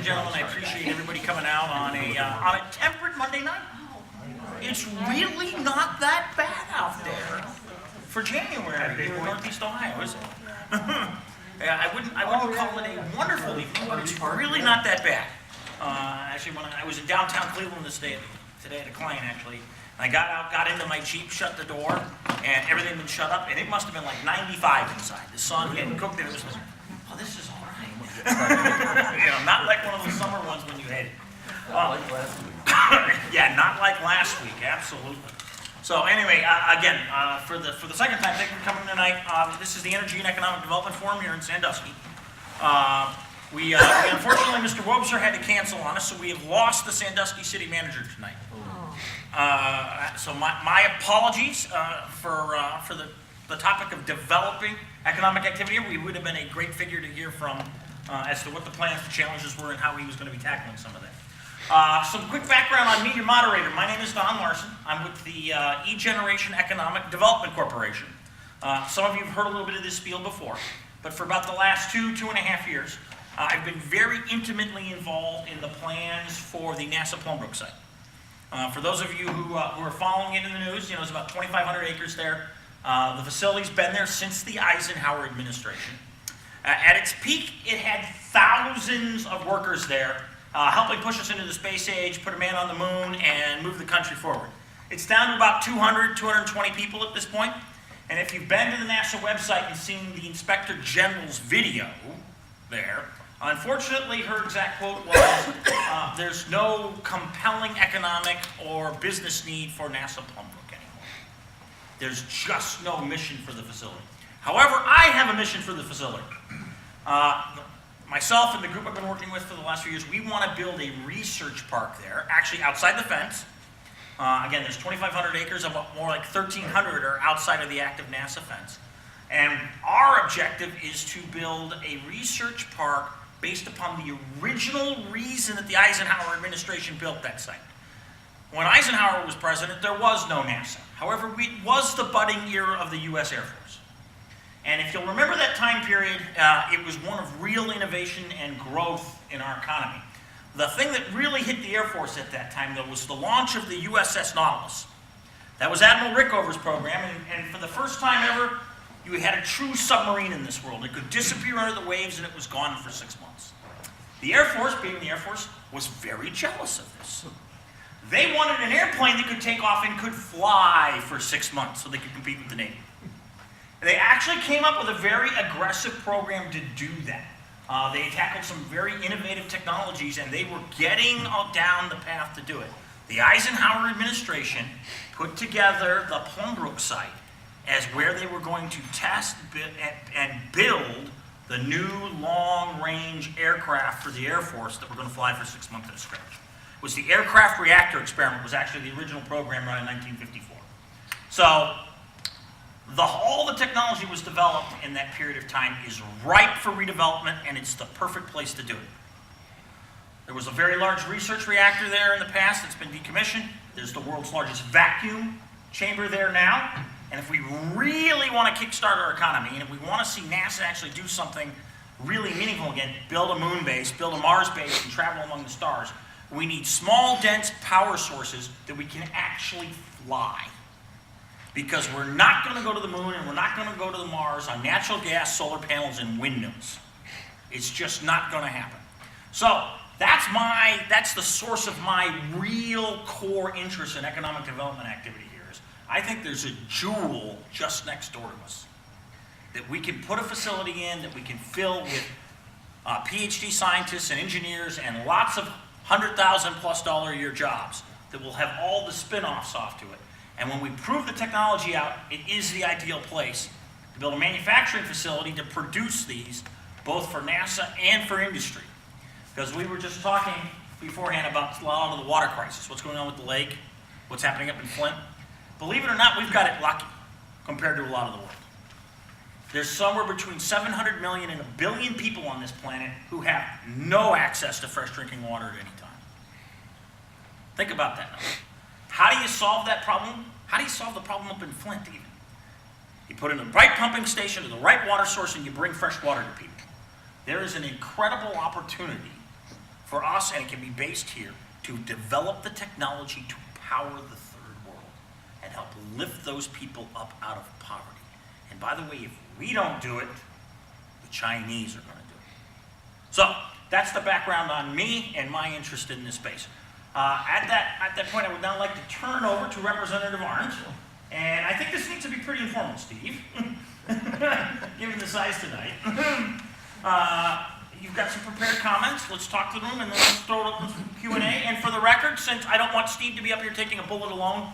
and gentlemen, I appreciate everybody coming out on a temperate Monday night. It's really not that bad out there for January here in Northeast Ohio, is it? Yeah, I wouldn't call it a wonderful evening, but it's really not that bad. Actually, when I was in downtown Cleveland today at a client actually, and I got out, got into my Jeep, shut the door, and everything had been shut up, and it must have been like 95 inside. The sun hadn't cooked it. It was, oh, this is all right. Not like one of those summer ones when you hate it. Like last week. Yeah, not like last week, absolutely. So anyway, again, for the second time, thank you for coming tonight. This is the Energy and Economic Development Forum here in Sandusky. We unfortunately, Mr. Wobser had to cancel on us, so we have lost the Sandusky City Manager tonight. So my apologies for the topic of developing economic activity. We would have been a great figure to hear from as to what the plans, the challenges were, and how he was going to be tackling some of that. Some quick background on me, your moderator. My name is Larson. I'm with the E-Generation Economic Development Corporation. Some of you have heard a little bit of this spiel before, but for about the last 2.5 years, I've been very intimately involved in the plans for the NASA Plumbrook site. For those of you who are following it in the news, it's about 2,500 acres there. The facility's been there since the Eisenhower administration. At its peak, it had thousands of workers there, helping push us into the space age, put a man on the moon, and move the country forward. It's down to about 220 people at this point. And if you've been to the NASA website and seen the Inspector General's video there, unfortunately, her exact quote was, there's no compelling economic or business need for NASA Plumbrook anymore. There's just no mission for the facility. However, I have a mission for the facility. Myself and the group I've been working with for the last few years, we want to build a research park there, actually outside the fence. Again, there's 2,500 acres, of more like 1,300 are outside of the active NASA fence. And our objective is to build a research park based upon the original reason that the Eisenhower administration built that site. When Eisenhower was president, there was no NASA. However, it was the budding era of the U.S. Air Force. And if you'll remember that time period, it was one of real innovation and growth in our economy. The thing that really hit the Air Force at that time, though, was the launch of the USS Nautilus. That was Admiral Rickover's program, and for the first time ever, you had a true submarine in this world. It could disappear under the waves, and it was gone for 6 months. The Air Force, being the Air Force, was very jealous of this. They wanted an airplane that could take off and could fly for 6 months so they could compete with the Navy. They actually came up with a very aggressive program to do that. They tackled some very innovative technologies, and they were getting down the path to do it. The Eisenhower administration put together the Plumbrook site as where they were going to test and build the new long-range aircraft for the Air Force that were going to fly for 6 months at a stretch. It was the aircraft reactor experiment, was actually the original program run in 1954. So all the technology was developed in that period of time is ripe for redevelopment, and it's the perfect place to do it. There was a very large research reactor there in the past that's been decommissioned. There's the world's largest vacuum chamber there now. And if we really want to kickstart our economy, and if we want to see NASA actually do something really meaningful again, build a moon base, build a Mars base, and travel among the stars, we need small, dense power sources that we can actually fly. Because we're not going to go to the moon and we're not going to go to the Mars on natural gas, solar panels, and windmills. It's just not going to happen. So that's the source of my real core interest in economic development activity here. I think there's a jewel just next door to us that we can put a facility in, that we can fill with PhD scientists and engineers and lots of $100,000+ a year jobs that will have all the spin-offs off to it. And when we prove the technology out, it is the ideal place to build a manufacturing facility to produce these, both for NASA and for industry. Because we were just talking beforehand about a lot of the water crisis, what's going on with the lake, what's happening up in Flint. Believe it or not, we've got it lucky compared to a lot of the world. There's somewhere between 700 million and 1 billion people on this planet who have no access to fresh drinking water at any time. Think about that now. How do you solve that problem? How do you solve the problem up in Flint even? You put in the right pumping station to the right water source and you bring fresh water to people. There is an incredible opportunity for us, and it can be based here, to develop the technology to power the third world and help lift those people up out of poverty. And by the way, if we don't do it, the Chinese are going to do it. So that's the background on me and my interest in this space. At that point, I would now like to turn over to Representative Arndt. And I think this needs to be pretty informal, Steve, given the size tonight. You've got some prepared comments. Let's talk to the room, and then let's throw it open for Q&A. And for the record, since I don't want Steve to be up here taking a bullet alone,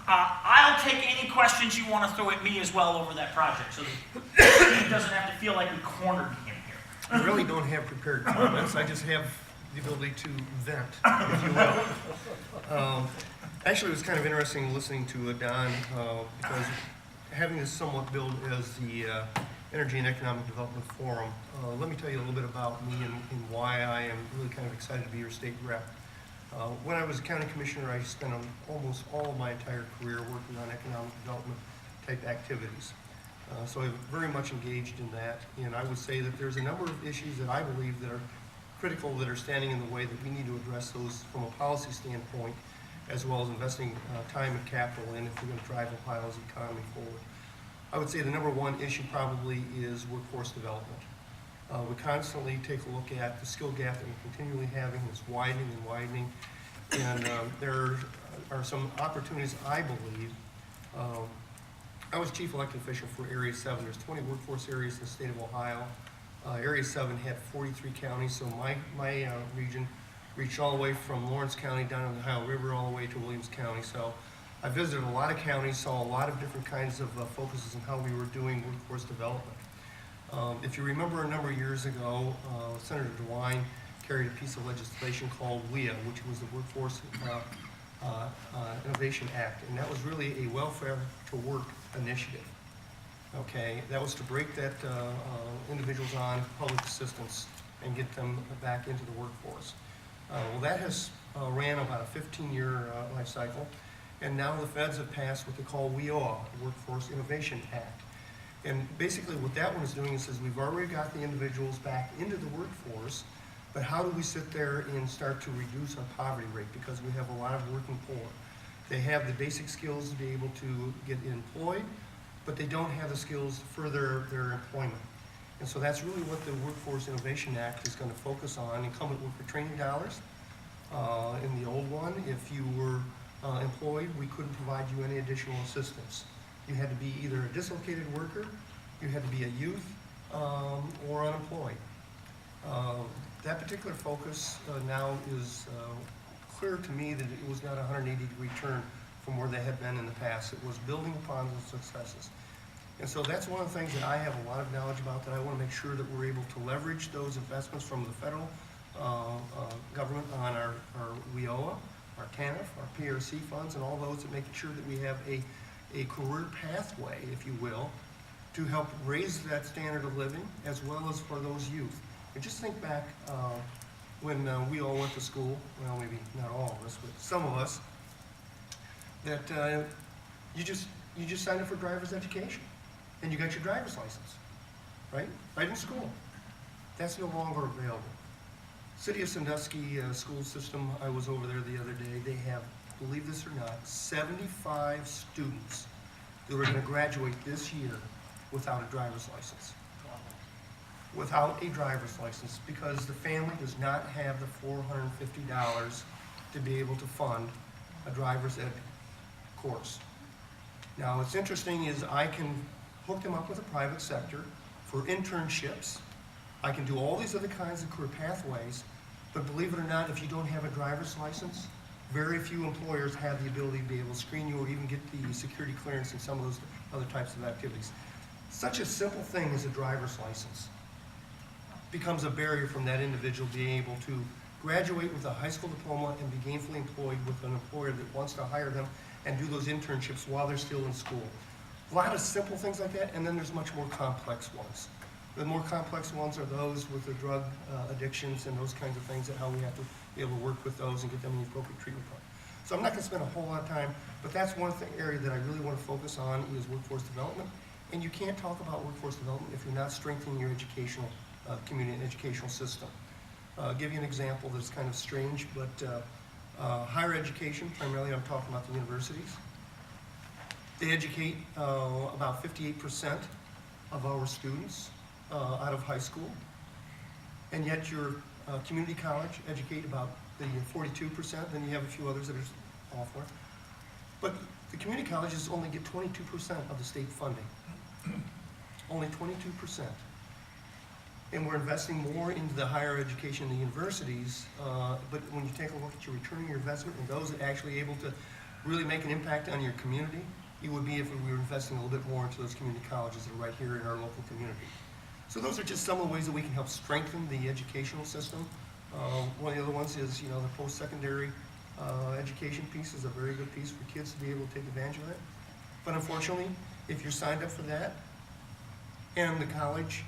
I'll take any questions you want to throw at me as well over that project, so that Steve doesn't have to feel like we cornered him here. I really don't have prepared comments. I just have the ability to vent, if you will. Actually, it was kind of interesting listening to Don, because having this somewhat billed as the Energy and Economic Development Forum, let me tell you a little bit about me and why I am really kind of excited to be your state rep. When I was a county commissioner, I spent almost all of my entire career working on economic development type activities. So I'm very much engaged in that, and I would say that there's a number of issues that I believe that are critical, that are standing in the way, that we need to address those from a policy standpoint, as well as investing time and capital in if we're going to drive Ohio's economy forward. I would say the number one issue probably is workforce development. We constantly take a look at the skill gap that we're continually having. It's widening and widening, and there are some opportunities, I believe. I was chief elected official for Area 7. There's 20 workforce areas in the state of Ohio. Area 7 had 43 counties, so my region reached all the way from Lawrence County down on the Ohio River all the way to Williams County. So I visited a lot of counties, saw a lot of different kinds of focuses on how we were doing workforce development. If you remember a number of years ago, Senator DeWine carried a piece of legislation called WIA, which was the Workforce Innovation Act, and that was really a welfare to work initiative. Okay, that was to break that individuals on public assistance and get them back into the workforce. Well, that has ran about a 15-year life cycle, and now the feds have passed what they call WIOA, the Workforce Innovation Act. And basically what that one is doing is says we've already got the individuals back into the workforce, but how do we sit there and start to reduce our poverty rate, because we have a lot of working poor. They have the basic skills to be able to get employed, but they don't have the skills to further their employment. And so that's really what the Workforce Innovation Act is going to focus on. Incumbent worker training dollars. In the old one, if you were employed, we couldn't provide you any additional assistance. You had to be either a dislocated worker, you had to be a youth, or unemployed. That particular focus now is clear to me that it was not a 180-degree turn from where they had been in the past. It was building upon those successes. And so that's one of the things that I have a lot of knowledge about, that I want to make sure that we're able to leverage those investments from the federal government on our WIOA, our TANF, our PRC funds, and all those, and making sure that we have a career pathway, if you will, to help raise that standard of living, as well as for those youth. And just think back when we all went to school, well, maybe not all of us, but some of us, that you just signed up for driver's education, and you got your driver's license, right in school. That's no longer available. City of Sandusky school system, I was over there the other day, they have, believe this or not, 75 students that are going to graduate this year without a driver's license. Without a driver's license, because the family does not have the $450 to be able to fund a driver's ed course. Now, what's interesting is I can hook them up with the private sector for internships. I can do all these other kinds of career pathways, but believe it or not, if you don't have a driver's license, very few employers have the ability to be able to screen you or even get the security clearance in some of those other types of activities. Such a simple thing as a driver's license becomes a barrier from that individual being able to graduate with a high school diploma and be gainfully employed with an employer that wants to hire them and do those internships while they're still in school. A lot of simple things like that, and then there's much more complex ones. The more complex ones are those with the drug addictions and those kinds of things, and how we have to be able to work with those and get them in the appropriate treatment plan. So I'm not going to spend a whole lot of time, but that's one area that I really want to focus on is workforce development. And you can't talk about workforce development if you're not strengthening your educational community and educational system. Give you an example that's kind of strange, but higher education, primarily I'm talking about the universities. They educate about 58% of our students out of high school, and yet your community college educate about the 42%, then you have a few others that are off more. But the community colleges only get 22% of the state funding. Only 22%. And we're investing more into the higher education in the universities, but when you take a look at your return on your investment and those that actually able to really make an impact on your community, it would be if we were investing a little bit more into those community colleges that are right here in our local community. So those are just some of the ways that we can help strengthen the educational system. One of the other ones is, the post-secondary education piece is a very good piece for kids to be able to take advantage of it. But unfortunately, if you're signed up for that, and the college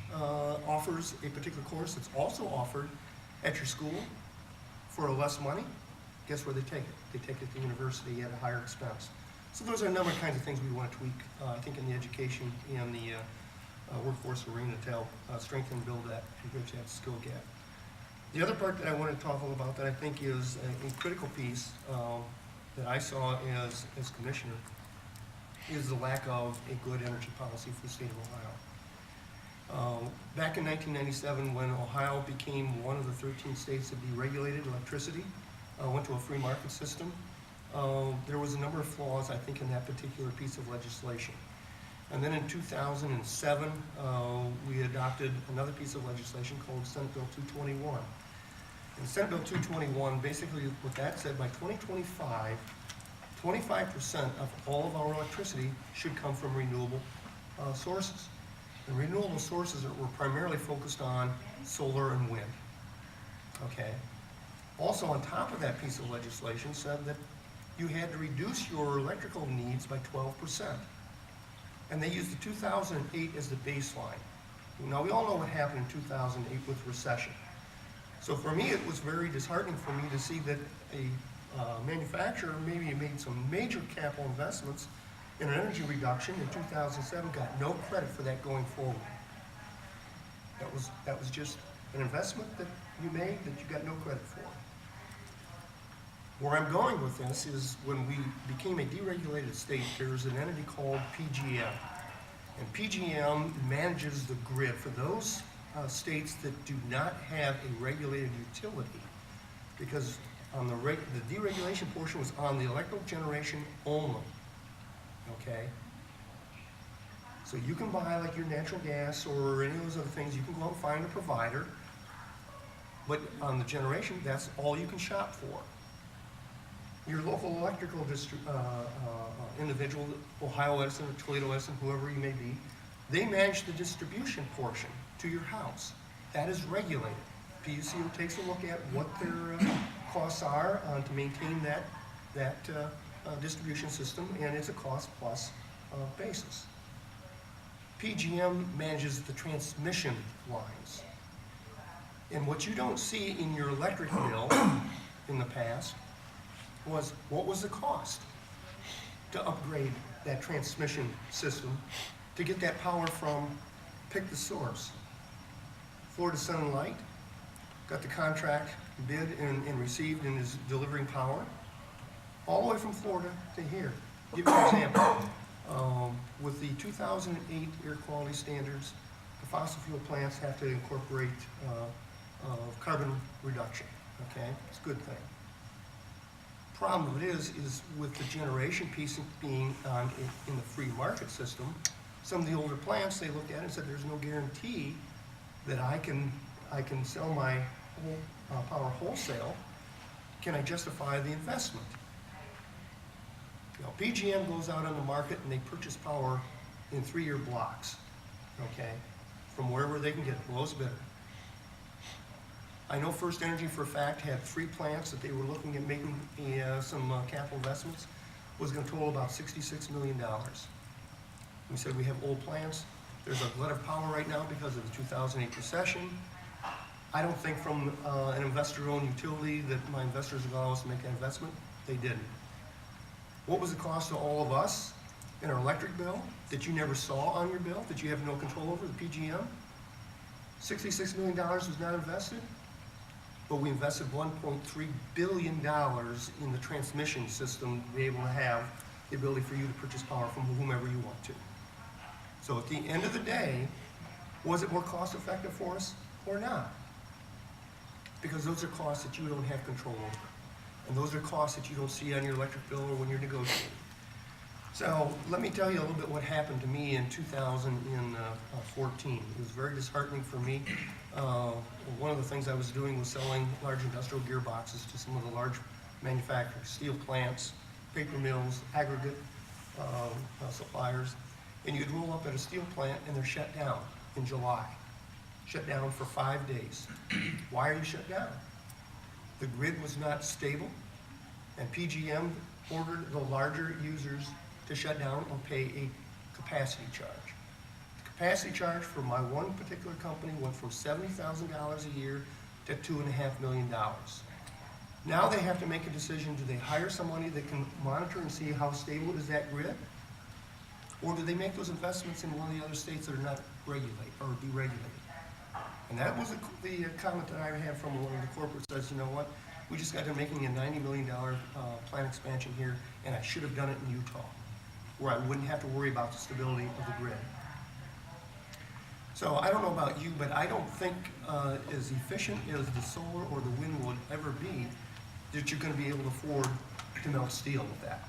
offers a particular course that's also offered at your school for less money, guess where they take it? They take it to the university at a higher expense. So those are a number of kinds of things we want to tweak, I think, in the education and the workforce arena to help strengthen and build that and bridge that skill gap. The other part that I want to talk about that I think is a critical piece that I saw as commissioner is the lack of a good energy policy for the state of Ohio. Back in 1997, when Ohio became one of the 13 states that deregulated electricity, went to a free market system, there was a number of flaws, I think, in that particular piece of legislation. And then in 2007, we adopted another piece of legislation called Senate Bill 221. And Senate Bill 221, basically what that said, by 2025, 25% of all of our electricity should come from renewable sources. And renewable sources were primarily focused on solar and wind. Okay. Also, on top of that piece of legislation said that you had to reduce your electrical needs by 12%. And they used the 2008 as the baseline. Now, we all know what happened in 2008 with recession. So for me, it was very disheartening for me to see that a manufacturer maybe made some major capital investments in an energy reduction in 2007, got no credit for that going forward. That was just an investment that you made that you got no credit for. Where I'm going with this is when we became a deregulated state, there's an entity called PGM. And PGM manages the grid for those states that do not have a regulated utility, because on the deregulation portion was on the electrical generation only. Okay? So you can buy like your natural gas or any of those other things, you can go out and find a provider, on the generation, that's all you can shop for. Your local electrical individual, Ohio Edison or Toledo Edison, whoever you may be, they manage the distribution portion to your house. That is regulated. PUCO takes a look at what their costs are to maintain that distribution system, and it's a cost plus basis. PGM manages the transmission lines. And what you don't see in your electric bill in the past was what was the cost to upgrade that transmission system to get that power from, pick the source. Florida Sun and Light got the contract bid and received and is delivering power all the way from Florida to here. Give you an example. With the 2008 air quality standards, the fossil fuel plants have to incorporate carbon reduction. Okay, it's a good thing. Problem with it is with the generation piece being in the free market system, some of the older plants, they looked at it and said there's no guarantee that I can sell my power wholesale. Can I justify the investment? PGM goes out on the market and they purchase power in 3-year blocks, okay, from wherever they can get it, lowest bidder. I know First Energy for a fact had 3 plants that they were looking at making some capital investments, was going to total about $66 million. We said we have old plants. There's a glut of power right now because of the 2008 recession. I don't think from an investor-owned utility that my investors would allow us to make that investment. They didn't. What was the cost to all of us in our electric bill that you never saw on your bill, that you have no control over, the PGM? $66 million was not invested. but we invested $1.3 billion in the transmission system to be able to have the ability for you to purchase power from whomever you want to. So at the end of the day, was it more cost effective for us or not? Because those are costs that you don't have control over. And those are costs that you don't see on your electric bill or when you're negotiating. So let me tell you a little bit what happened to me in 2014. It was very disheartening for me. One of the things I was doing was selling large industrial gearboxes to some of the large manufacturers, steel plants, paper mills, aggregate suppliers. And you'd roll up at a steel plant and they're shut down in July. Shut down for 5 days. Why are you shut down? The grid was not stable, and PGM ordered the larger users to shut down and pay a capacity charge. The capacity charge for my one particular company went from $70,000 a year to $2.5 million. Now they have to make a decision, do they hire somebody that can monitor and see how stable is that grid? Or do they make those investments in one of the other states that are not regulated or deregulated? And that was the comment that I had from one of the corporates, says, you know what, we just got done making a $90 million plant expansion here, and I should have done it in Utah, where I wouldn't have to worry about the stability of the grid. So I don't know about you, but I don't think as efficient as the solar or the wind would ever be, that you're going to be able to afford to melt steel with that.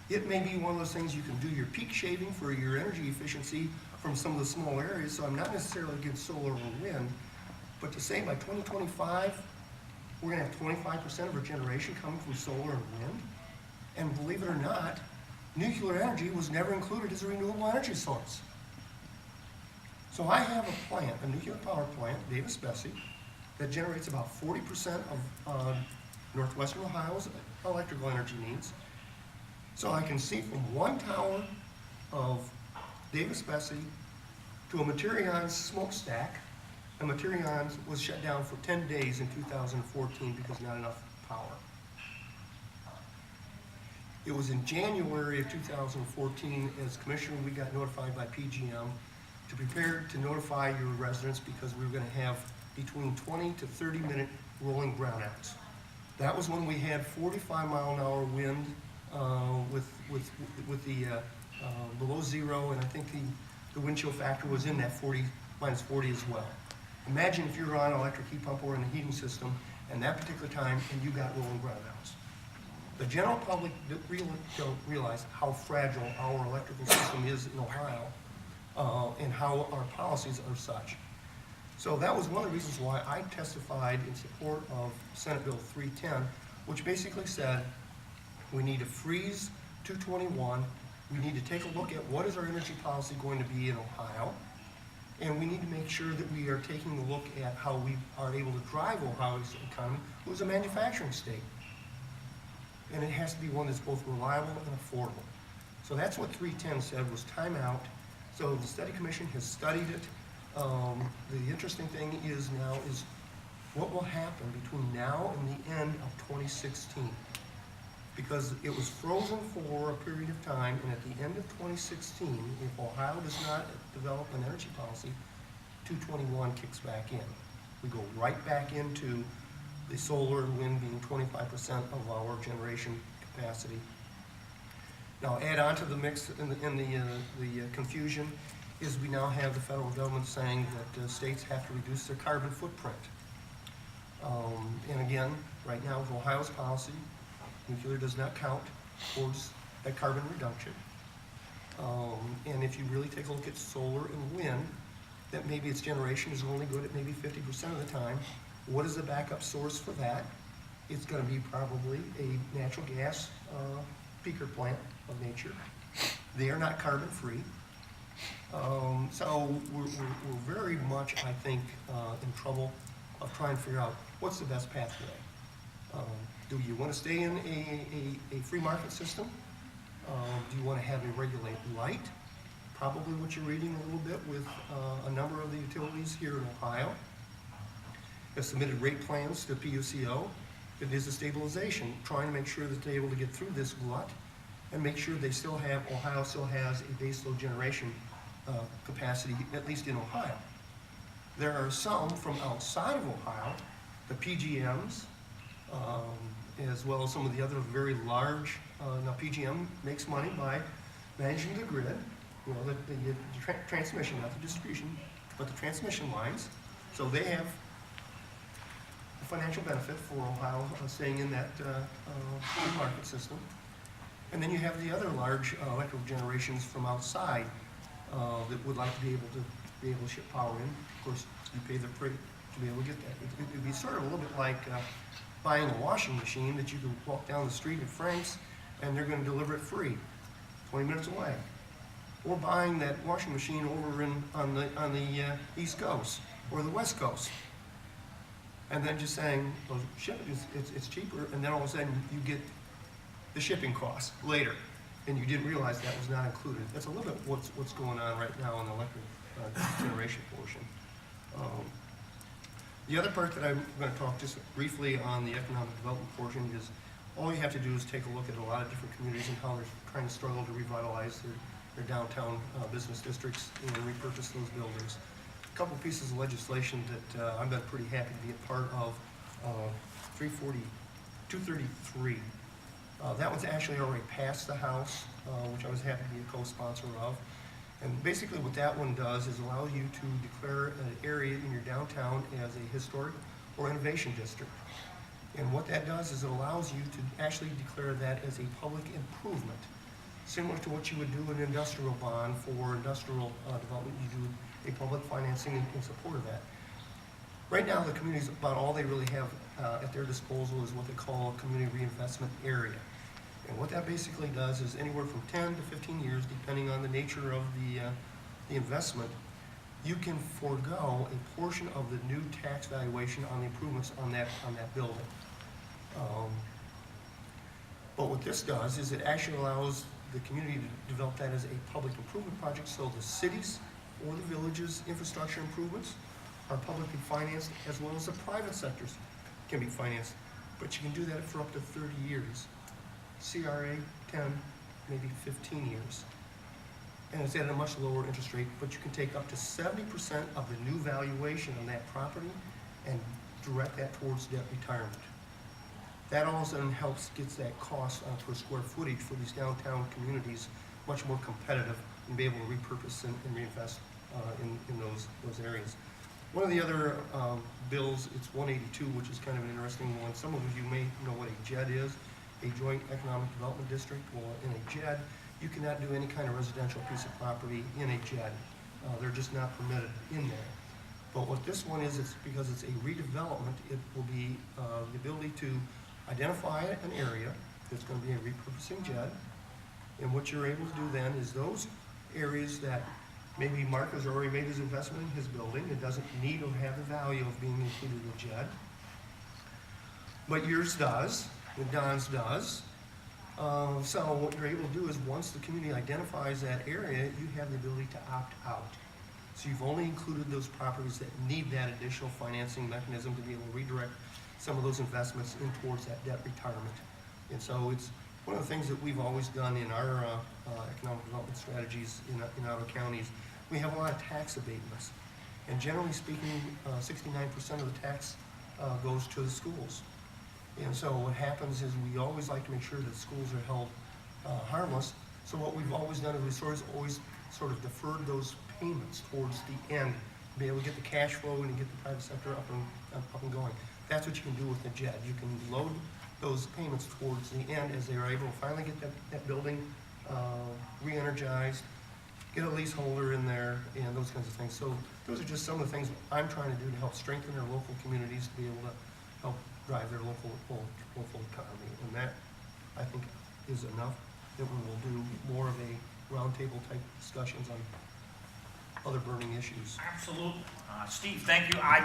It may be one of those things you can do your peak shaving for your energy efficiency from some of the small areas, so I'm not necessarily against solar or wind, but to say by 2025, we're going to have 25% of our generation coming from solar and wind, and believe it or not, nuclear energy was never included as a renewable energy source. So I have a plant, a nuclear power plant, Davis-Besse, that generates about 40% of Northwestern Ohio's electrical energy needs. So I can see from one tower of Davis-Besse to a Materion smokestack, and Materion was shut down for 10 days in 2014 because not enough power. It was in January of 2014, as commissioner, we got notified by PGM to prepare to notify your residents because we were going to have between 20 to 30 minute rolling brownouts. That was when we had 45-mile-an-hour wind with the below zero, and I think the wind chill factor was in that minus 40 as well. Imagine if you're on an electric heat pump or in a heating system and that particular time and you got rolling brownouts. The general public don't realize how fragile our electrical system is in Ohio and how our policies are such. So that was one of the reasons why I testified in support of Senate Bill 310, which basically said we need to freeze 221, we need to take a look at what is our energy policy going to be in Ohio, and we need to make sure that we are taking a look at how we are able to drive Ohio's economy, who is a manufacturing state. And it has to be one that's both reliable and affordable. So that's what 310 said, was time out. So the study commission has studied it. The interesting thing is now is what will happen between now and the end of 2016. Because it was frozen for a period of time, and at the end of 2016, if Ohio does not develop an energy policy, 221 kicks back in. We go right back into the solar and wind being 25% of our generation capacity. Now, add on to the mix in the confusion is we now have the federal government saying that states have to reduce their carbon footprint. And again, right now with Ohio's policy, nuclear does not count towards that carbon reduction. And if you really take a look at solar and wind, that maybe its generation is only good at maybe 50% of the time. What is the backup source for that? It's going to be probably a natural gas peaker plant of nature. They are not carbon free. So we're very much, I think, in trouble of trying to figure out what's the best pathway. Do you want to stay in a free market system? Do you want to have a regulated light? Probably what you're reading a little bit with a number of the utilities here in Ohio have submitted rate plans to PUCO. It is a stabilization, trying to make sure that they're able to get through this glut and make sure they still have, Ohio still has a baseload generation capacity, at least in Ohio. There are some from outside of Ohio the PGMs, as well as some of the other very large, now PGM makes money by managing the grid, you know, the transmission, not the distribution, but the transmission lines. So they have a financial benefit for Ohio staying in that free market system. And then you have the other large electrical generations from outside that would like to be able to ship power in. Of course, you pay the freight to be able to get that. It would be sort of a little bit like buying a washing machine that you can walk down the street at Frank's and they're going to deliver it free, 20 minutes away. Or buying that washing machine over on the East Coast or the West Coast. And then just saying, well, ship it, it's cheaper, and then all of a sudden you get the shipping costs later, and you didn't realize that was not included. That's a little bit what's going on right now in the electric generation portion. The other part that I'm going to talk just briefly on the economic development portion is all you have to do is take a look at a lot of different communities and how they're trying to struggle to revitalize their downtown business districts and repurpose those buildings. A couple pieces of legislation that I've been pretty happy to be a part of, 233. That one's actually already passed the House, which I was happy to be a co-sponsor of. And basically what that one does is allow you to declare an area in your downtown as a historic or innovation district. And what that does is it allows you to actually declare that as a public improvement, similar to what you would do an industrial bond for industrial development. You do a public financing in support of that. Right now, the communities, about all they really have at their disposal is what they call a community reinvestment area. And what that basically does is anywhere from 10 to 15 years, depending on the nature of the investment, you can forego a portion of the new tax valuation on the improvements on that building. But what this does is it actually allows the community to develop that as a public improvement project, so the cities or the villages' infrastructure improvements are publicly financed, as well as the private sectors can be financed. But you can do that for up to 30 years. CRA, 10, maybe 15 years. And it's at a much lower interest rate, but you can take up to 70% of the new valuation on that property and direct that towards debt retirement. That all of a sudden gets that cost per square footage for these downtown communities much more competitive and be able to repurpose and reinvest in those areas. One of the other bills, it's 182, which is kind of an interesting one. Some of you may know what a JED is, a Joint Economic Development District. Well, in a JED, you cannot do any kind of residential piece of property in a JED. They're just not permitted in there. But what this one is, it's because it's a redevelopment, it will be the ability to identify an area that's going to be a repurposing JED. And what you're able to do then is those areas that maybe Mark has already made his investment in his building, it doesn't need or have the value of being included in the JED. But yours does, and Don's does. So what you're able to do is once the community identifies that area, you have the ability to opt out. So you've only included those properties that need that additional financing mechanism to be able to redirect some of those investments in towards that debt retirement. And so it's one of the things that we've always done in our economic development strategies in Ottawa counties. We have a lot of tax abatements. And generally speaking, 69% of the tax goes to the schools. And so what happens is we always like to make sure that schools are held harmless. So what we've always done is we've always sort of deferred those payments towards the end, to be able to get the cash flow and get the private sector up and going. That's what you can do with the JED. You can load those payments towards the end as they are able to finally get that building re-energized, get a leaseholder in there, and those kinds of things. So those are just some of the things I'm trying to do to help strengthen our local communities to be able to help drive their local economy. And that, I think, is enough that we will do more of a roundtable type discussions on other burning issues. Absolutely. Steve, thank you. I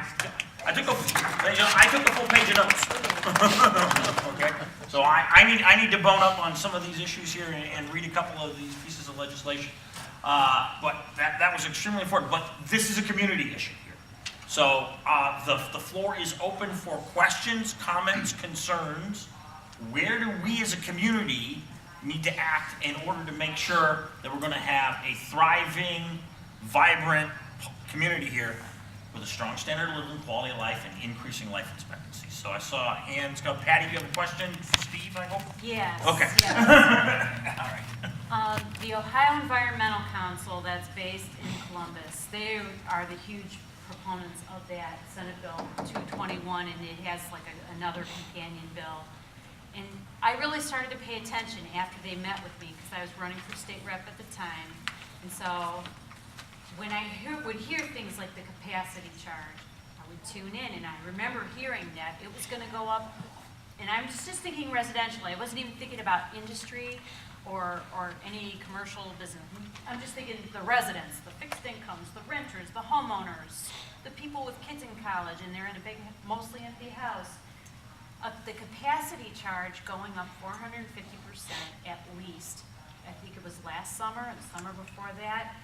took a full page of notes. Okay. So I need to bone up on some of these issues here and read a couple of these pieces of legislation. But that was extremely important. But this is a community issue here. So the floor is open for questions, comments, concerns. Where do we as a community need to act in order to make sure that we're going to have a thriving, vibrant community here with a strong standard of living, quality of life, and increasing life expectancy. So I saw hands go. Patty, you have a question for Steve, I hope? Yes. Okay. Yes. All right. The Ohio Environmental Council that's based in Columbus, they are the huge proponents of that Senate Bill 221, and it has like another companion bill. And I really started to pay attention after they met with me because I was running for state rep at the time. And so when I would hear things like the capacity charge, I would tune in, and I remember hearing that it was going to go up. And I'm just thinking residential. I wasn't even thinking about industry or any commercial business. I'm just thinking the residents, the fixed incomes, the renters, the homeowners, the people with kids in college, and they're in a big, mostly empty house. The capacity charge going up 450% at least. I think it was last summer and the summer before that.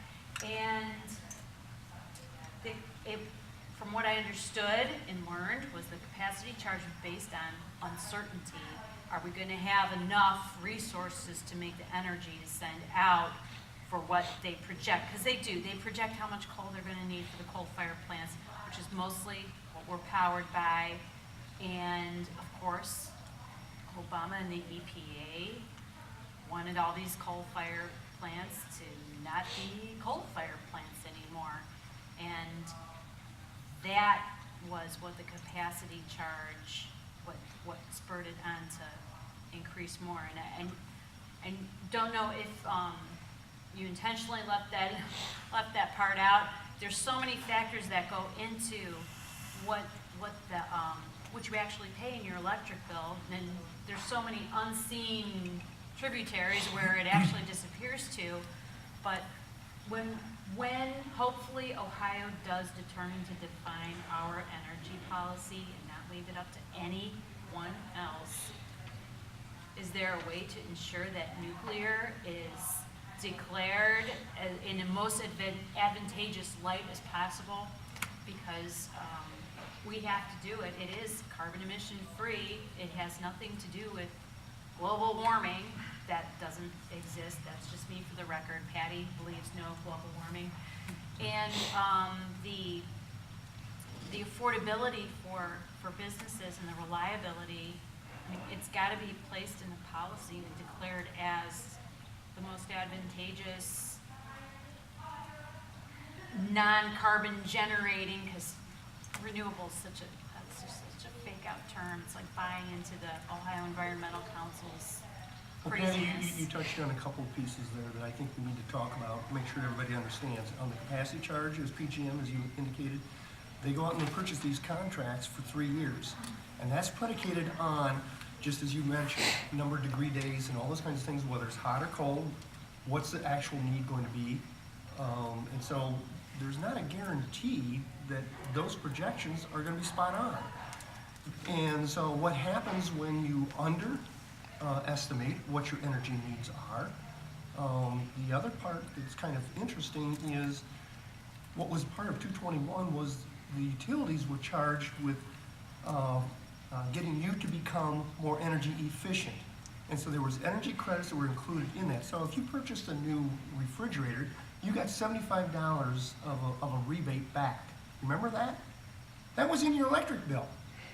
And from what I understood and learned was the capacity charge was based on uncertainty. Are we going to have enough resources to make the energy to send out for what they project? Because they do. They project how much coal they're going to need for the coal-fired plants, which is mostly what we're powered by. And of course, Obama and the EPA wanted all these coal-fired plants to not be coal-fired plants anymore. And that was what the capacity charge, what spurred it on to increase more. And I don't know if you intentionally left that part out. There's so many factors that go into what you actually pay in your electric bill, and there's so many unseen tributaries where it actually disappears to. But when hopefully Ohio does determine to define our energy policy and not leave it up to anyone else, is there a way to ensure that nuclear is declared in the most advantageous light as possible? Because we have to do it. It is carbon emission free. It has nothing to do with global warming. That doesn't exist. That's just me for the record. Patty believes no global warming. And the affordability for businesses and the reliability, I mean, it's got to be placed in the policy and declared as the most advantageous non-carbon generating, because renewable is such a fake out term. It's like buying into the Ohio Environmental Council's Okay, craziness. you touched on a couple of pieces there that I think we need to talk about, make sure everybody understands. On the capacity charge, as PGM, as you indicated, they go out and they purchase these contracts for 3 years. And that's predicated on, just as you mentioned, number of degree days and all those kinds of things, whether it's hot or cold, what's the actual need going to be. And so there's not a guarantee that those projections are going to be spot on. And so what happens when you estimate what your energy needs are? The other part that's kind of interesting is what was part of 221 was the utilities were charged with getting you to become more energy efficient. And so there was energy credits that were included in that. So if you purchased a new refrigerator, you got $75 of a rebate back. Remember that? That was in your electric bill.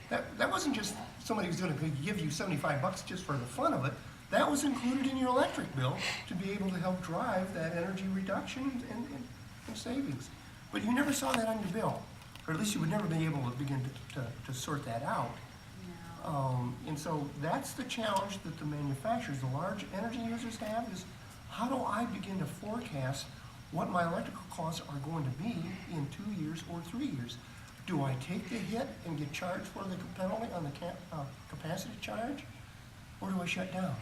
That wasn't just somebody who's going to give you $75 just for the fun of it. That was included in your electric bill to be able to help drive that energy reduction and savings. But you never saw that on your bill, or at least you would never be able to begin to sort that out. And so that's the challenge that the manufacturers, the large energy users have, is how do I begin to forecast what my electrical costs are going to be in 2 years or 3 years? Do I take the hit and get charged for the penalty on the capacity charge, or do I shut down?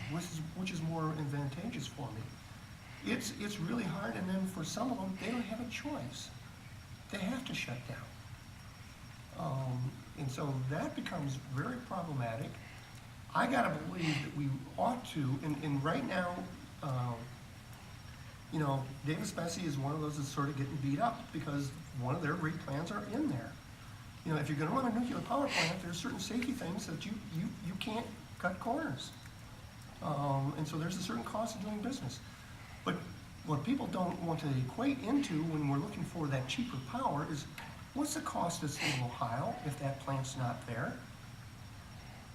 Which is more advantageous for me? It's really hard, and then for some of them, they don't have a choice. They have to shut down. And so that becomes very problematic. I gotta believe that we ought to, and right now, Davis Besse is one of those that's sort of getting beat up because one of their rate plans are in there. If you're gonna run a nuclear power plant, there's certain safety things that you can't cut corners. And so there's a certain cost of doing business. But what people don't want to equate into when we're looking for that cheaper power is What's the cost to the state of Ohio if that plant's not there?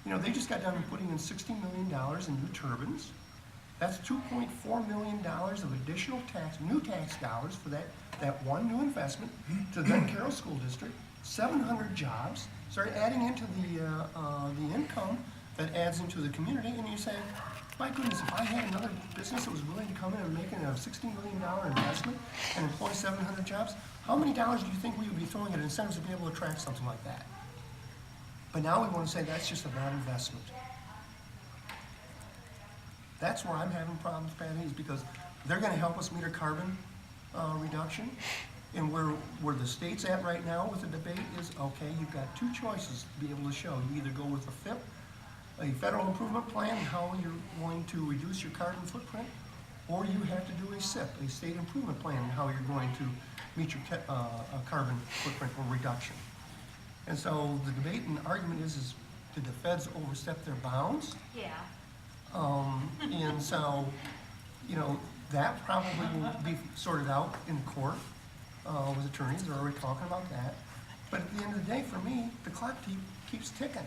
You know, they just got done putting in $60 million in new turbines. That's $2.4 million of additional new tax dollars for that one new investment to the Benton Carroll School District, 700 jobs, start adding into the income that adds into the community, and you say, my goodness, if I had another business that was willing to come in and make a $60 million investment and employ 700 jobs, how many dollars do you think we would be throwing at incentives to be able to attract something like that? But now we want to say that's just a bad investment. That's where I'm having problems, Patty, is because they're going to help us meet our carbon reduction. And where the state's at right now with the debate is, okay, you've got two choices to be able to show. You either go with a FIP, a federal improvement plan, how you're going to reduce your carbon footprint, or you have to do a SIP, a state improvement plan, how you're going to meet your carbon footprint or reduction. And so the debate and argument is did the feds overstep their bounds? Yeah. And so, you know, that probably will be sorted out in court with attorneys. They're already talking about that. But at the end of the day, for me, the clock keeps ticking.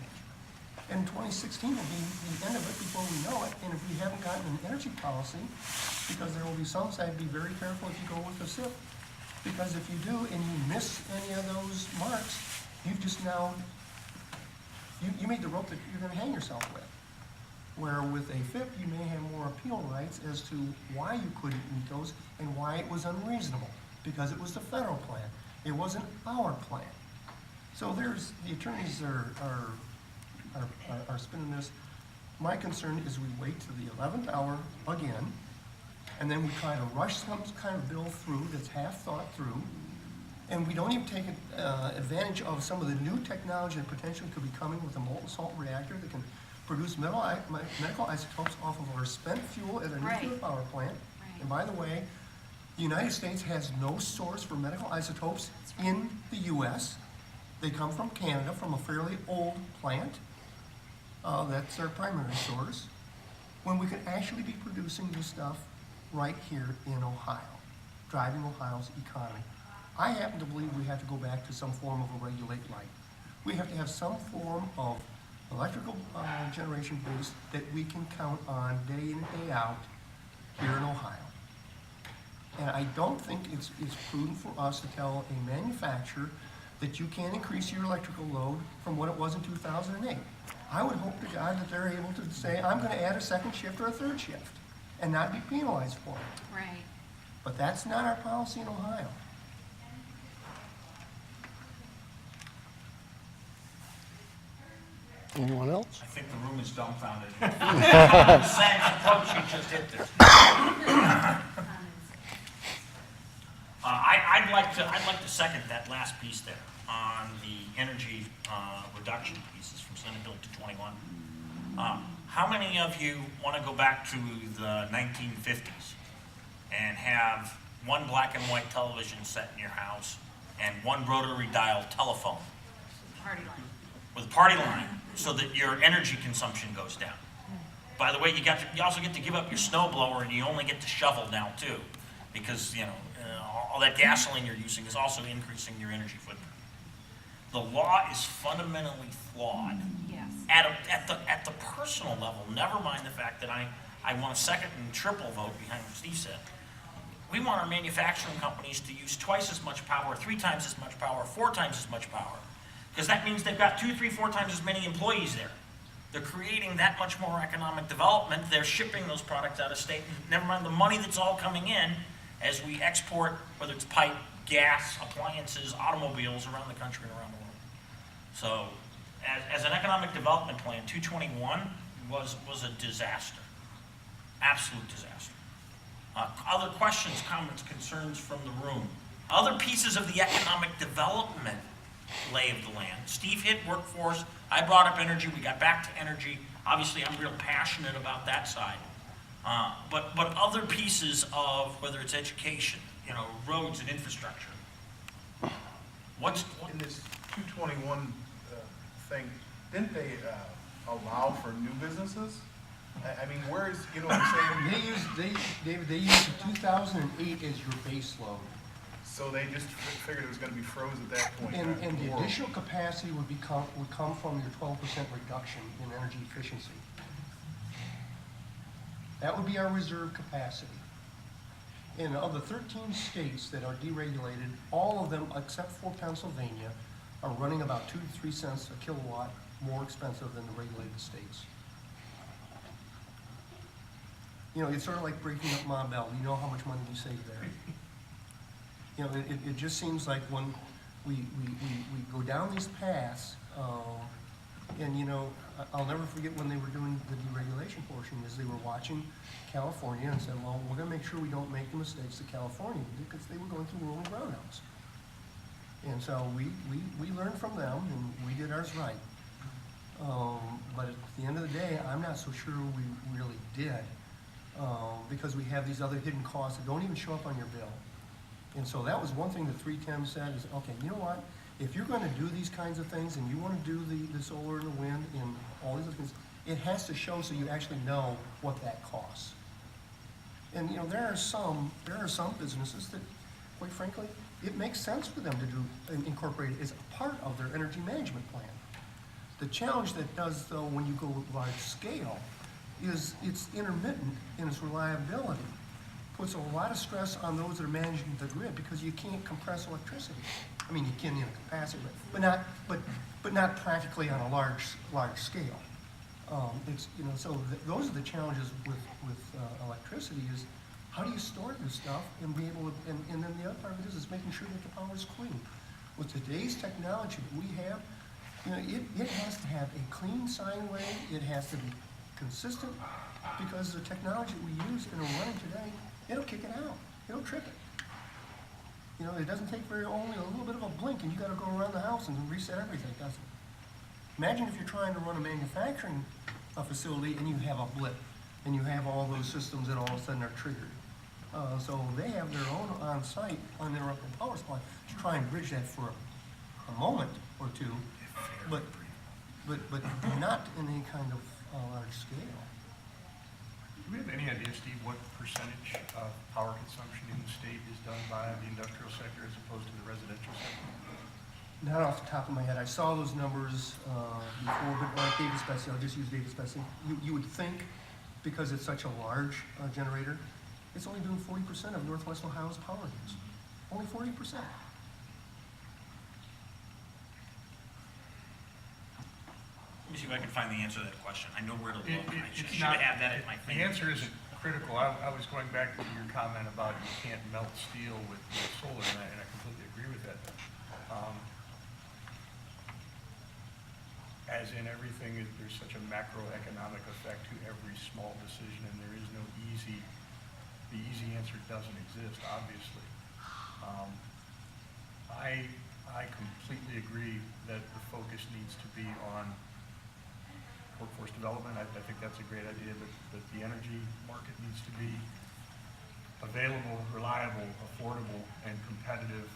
And 2016 will be the end of it before we know it. And if we haven't gotten an energy policy, because there will be some say, be very careful if you go with the SIP. Because if you do and you miss any of those marks, you've just now, you made the rope that you're going to hang yourself with. Where with a FIP, you may have more appeal rights as to why you couldn't meet those and why it was unreasonable. Because it was the federal plan. It wasn't our plan. So there's, the attorneys are spinning this. My concern is we wait to the 11th hour again, and then we try to rush some kind of bill through that's half thought through, and we don't even take advantage of some of the new technology that potentially could be coming with a molten salt reactor that can produce medical isotopes off of our spent fuel at a nuclear power plant. Right. And by the way, the United States has no source for medical isotopes in the U.S. They come from Canada, from a fairly old plant. That's their primary source. When we could actually be producing this stuff right here in Ohio, driving Ohio's economy. I happen to believe we have to go back to some form of a regulate light. We have to have some form of electrical generation base that we can count on day in and day out here in Ohio. And I don't think it's prudent for us to tell a manufacturer that you can't increase your electrical load from what it was in 2008. I would hope to God that they're able to say, I'm going to add a second shift or a third shift and not be penalized for it. Right. But that's not our policy in Ohio. Anyone else? I think the room is dumbfounded. The same approach you just hit there. I'd like to second that last piece there on the energy reduction pieces from Senate Bill 221. How many of you want to go back to the 1950s and have one black and white television set in your house and one rotary dial telephone Party line. with a party line so that your energy consumption goes down? By the way, you also get to give up your snow blower, and you only get to shovel now too, because all that gasoline you're using is also increasing your energy footprint. The law is fundamentally flawed. Yes. At the personal level, never mind the fact that I want a second and triple vote behind what Steve said. We want our manufacturing companies to use twice as much power, 3 times as much power, 4 times as much power, because that means they've got 2, 3, 4 times as many employees there. They're creating that much more economic development. They're shipping those products out of state. Never mind the money that's all coming in as we export, whether it's pipe, gas, appliances, automobiles around the country and around the world. So as an economic development plan, 221 was a disaster, absolute disaster. Other questions, comments, concerns from the room? Other pieces of the economic development lay of the land. Steve hit workforce. I brought up energy. We got back to energy. Obviously, I'm real passionate about that side. But other pieces of, whether it's education, roads and infrastructure. In this 221 thing, didn't they allow for new businesses? I mean, where is, what I'm saying? They use the 2008 as your base load. So they just figured it was gonna be froze at that point. And the Or- additional capacity would come from your 12% reduction in energy efficiency. That would be our reserve capacity. And of the 13 states that are deregulated, all of them, except for Pennsylvania, are running about 2 to 3 cents a kilowatt more expensive than the regulated states. You know, it's sort of like breaking up Ma Bell. You know how much money we save there. You know, it just seems like when we go down these paths, and you know, I'll never forget when they were doing the deregulation portion, is they were watching California and said, well, we're gonna make sure we don't make the mistakes that California did, because they were going through rolling brownouts. And so we learned from them, and we did ours right. But at the end of the day, I'm not so sure we really did, because we have these other hidden costs that don't even show up on your bill. And so that was one thing that 310 said is, okay, you know what? If you're gonna do these kinds of things and you wanna do the solar and the wind and all these other things, it has to show so you actually know what that costs. And you know, there are some businesses that, quite frankly, it makes sense for them to do and incorporate it as a part of their energy management plan. The challenge that does, though, when you go large scale, is it's intermittent in its reliability. Puts a lot of stress on those that are managing the grid, because you can't compress electricity. I mean, you can in a capacity, but not practically on a large scale. It's, you know, so those are the challenges with electricity, is how do you store this stuff and be able to, and then the other part of it is making sure that the power is clean. With today's technology that we have, you know, it has to have a clean sine wave, it has to be consistent, because the technology that we use and are running today, it'll kick it out, it'll trip it. You know, it doesn't take only a little bit of a blink and you gotta go around the house and reset everything, does it? Imagine if you're trying to run a manufacturing facility and you have a blip, and you have all those systems that all of a sudden are triggered. So they have their own on-site uninterruptible power supply to try and bridge that for a moment or two, but not in any kind of large scale. Do we have any idea, Steve, what percentage of power consumption in the state is done by the industrial sector as opposed to the residential sector? Not off the top of my head. I saw those numbers before, but like Davis Betsy, I'll just use Davis Betsy. You would think, because it's such a large generator, it's only doing 40% of Northwest Ohio's power needs. Only 40%. Let me see if I can find the answer to that question. I know where to look. I should It's not- have that at my The answer fingertips. isn't critical. I was going back to your comment about you can't melt steel with solar, and I completely agree with that. As in everything, there's such a macroeconomic effect to every small decision, and there is no the easy answer doesn't exist, obviously. I completely agree that the focus needs to be on workforce development. I think that's a great idea, but the energy market needs to be available, reliable, affordable, and competitive.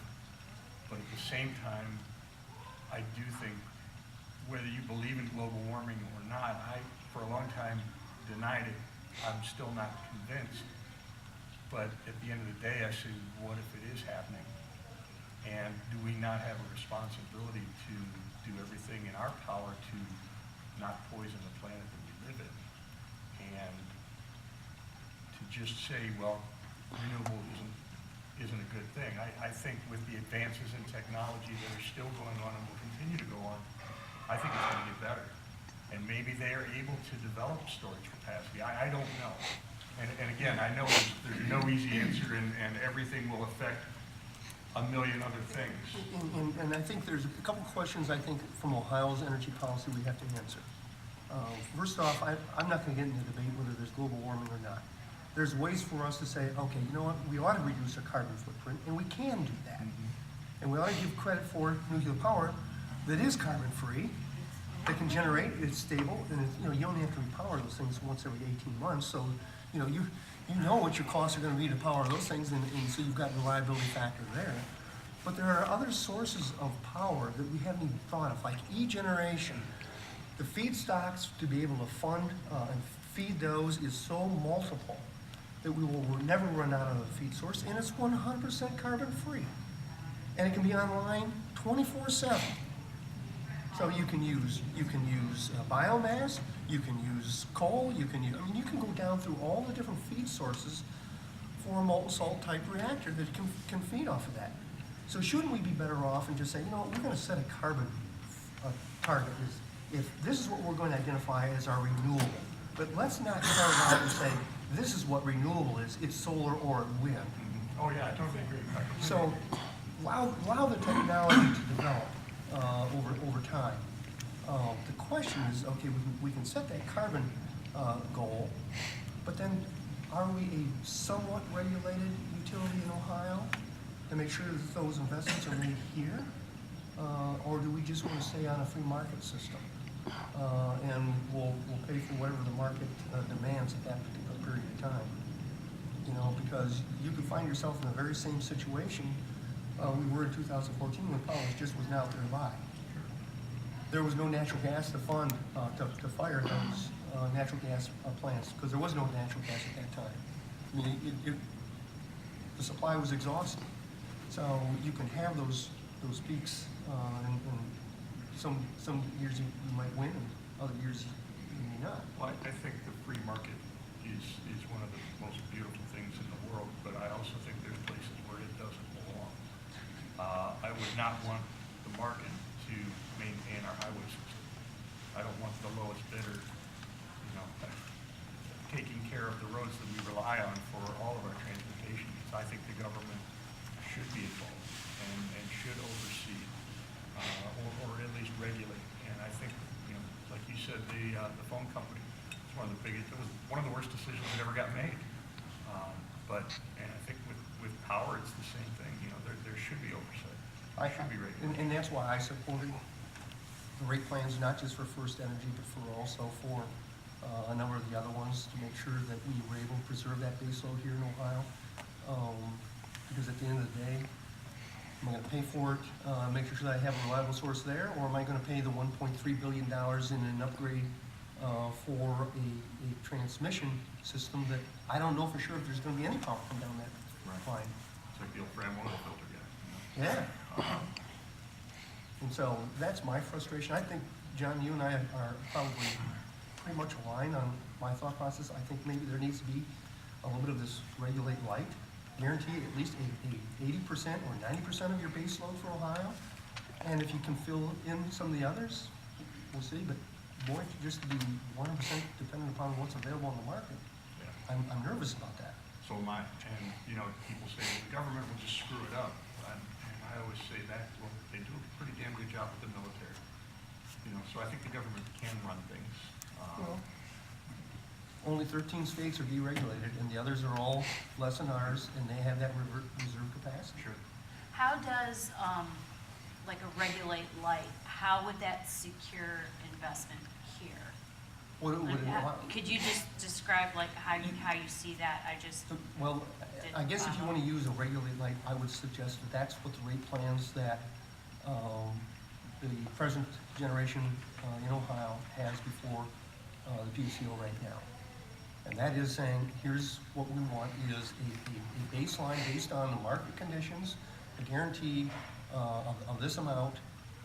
But at the same time, I do think, whether you believe in global warming or not, I, for a long time, denied it. I'm still not convinced. But at the end of the day, I say, what if it is happening? And do we not have a responsibility to do everything in our power to not poison the planet that we live in? And to just say, well, renewable isn't a good thing. I think with the advances in technology that are still going on and will continue to go on, I think it's going to get better. And maybe they are able to develop storage capacity. I don't know. And again, I know there's no easy answer, and everything will affect a million other things. And I think there's a couple questions, I think, from Ohio's energy policy we have to answer. First off, I'm not going to get into the debate whether there's global warming or not. There's ways for us to say, okay, you know what, we ought to reduce our carbon footprint, and we can do that. And we ought to give credit for nuclear power that is carbon-free, that can generate, it's stable, and it's, you know, you only have to repower those things once every 18 months, so, you know, you know what your costs are going to be to power those things, and so you've got reliability factor there. But there are other sources of power that we haven't even thought of, like e-generation. The feedstocks to be able to fund and feed those is so multiple that we will never run out of the feed source, and it's 100% carbon-free. And it can be online 24/7. So you can use biomass, you can use coal, you can go down through all the different feed sources for a molten salt type reactor that can feed off of that. So shouldn't we be better off and just say, we're going to set a carbon target. If this is what we're going to identify as our renewable, but let's not start out and say this is what renewable is. It's solar or wind. Oh, yeah, I totally agree. So allow the technology to develop over time. The question is, okay, we can set that carbon goal, but then are we a somewhat regulated utility in Ohio to make sure that those investments are made here? Or do we just want to stay on a free market system? And we'll pay for whatever the market demands at that particular period of time. Because you could find yourself in the very same situation we were in 2014 when Powers just was not there to buy. There was no natural gas to fund to fire those natural gas plants because there was no natural gas at that time. I mean, the supply was exhausted. So you can have those peaks, and some years you might win, and other years you may not. Well, I think the free market is one of the most beautiful things in the world, but I also think there's places where it doesn't belong. I would not want the market to maintain our highway system. I don't want the lowest bidder, taking care of the roads that we rely on for all of our transportation needs. I think the government should be involved and should oversee, or at least regulate. And I think, like you said, the phone company is one of the biggest, it was one of the worst decisions that ever got made. And I think with power, it's the same thing. There should be oversight. Should be regulated. And that's why I supported the rate plans, not just for First Energy, but also for a number of the other ones to make sure that we were able to preserve that base load here in Ohio. Because at the end of the day, am I going to pay for it, make sure that I have a reliable source there, or am I going to pay the $1.3 billion in an upgrade for a transmission system that I don't know for sure if there's going to be any power come down that line? It's like the old Fram 1 filter guy. Yeah. And so that's my frustration. I think, John, you and I are probably pretty much aligned on my thought process. I think maybe there needs to be a little bit of this regulate light, guarantee at least a 80% or 90% of your base load for Ohio. And if you can fill in some of the others, we'll see. But boy, just to be 100% dependent upon what's available on the market, Yeah. I'm nervous about that. So am I. And, people say, well, the government will just screw it up. And I always say that, well, they do a pretty damn good job with the military. So I think the government can run things. Well, only 13 states are deregulated, and the others are all less than ours, and they have that reserve capacity. Sure. How does, like a regulate light, how would that secure investment here? Could you just describe how you see that? Well, I guess if you want to use a regulate light, I would suggest that that's what the rate plans that the present generation in Ohio has before the PUCO right now. And that is saying, here's what we want is a baseline based on the market conditions, a guarantee of this amount.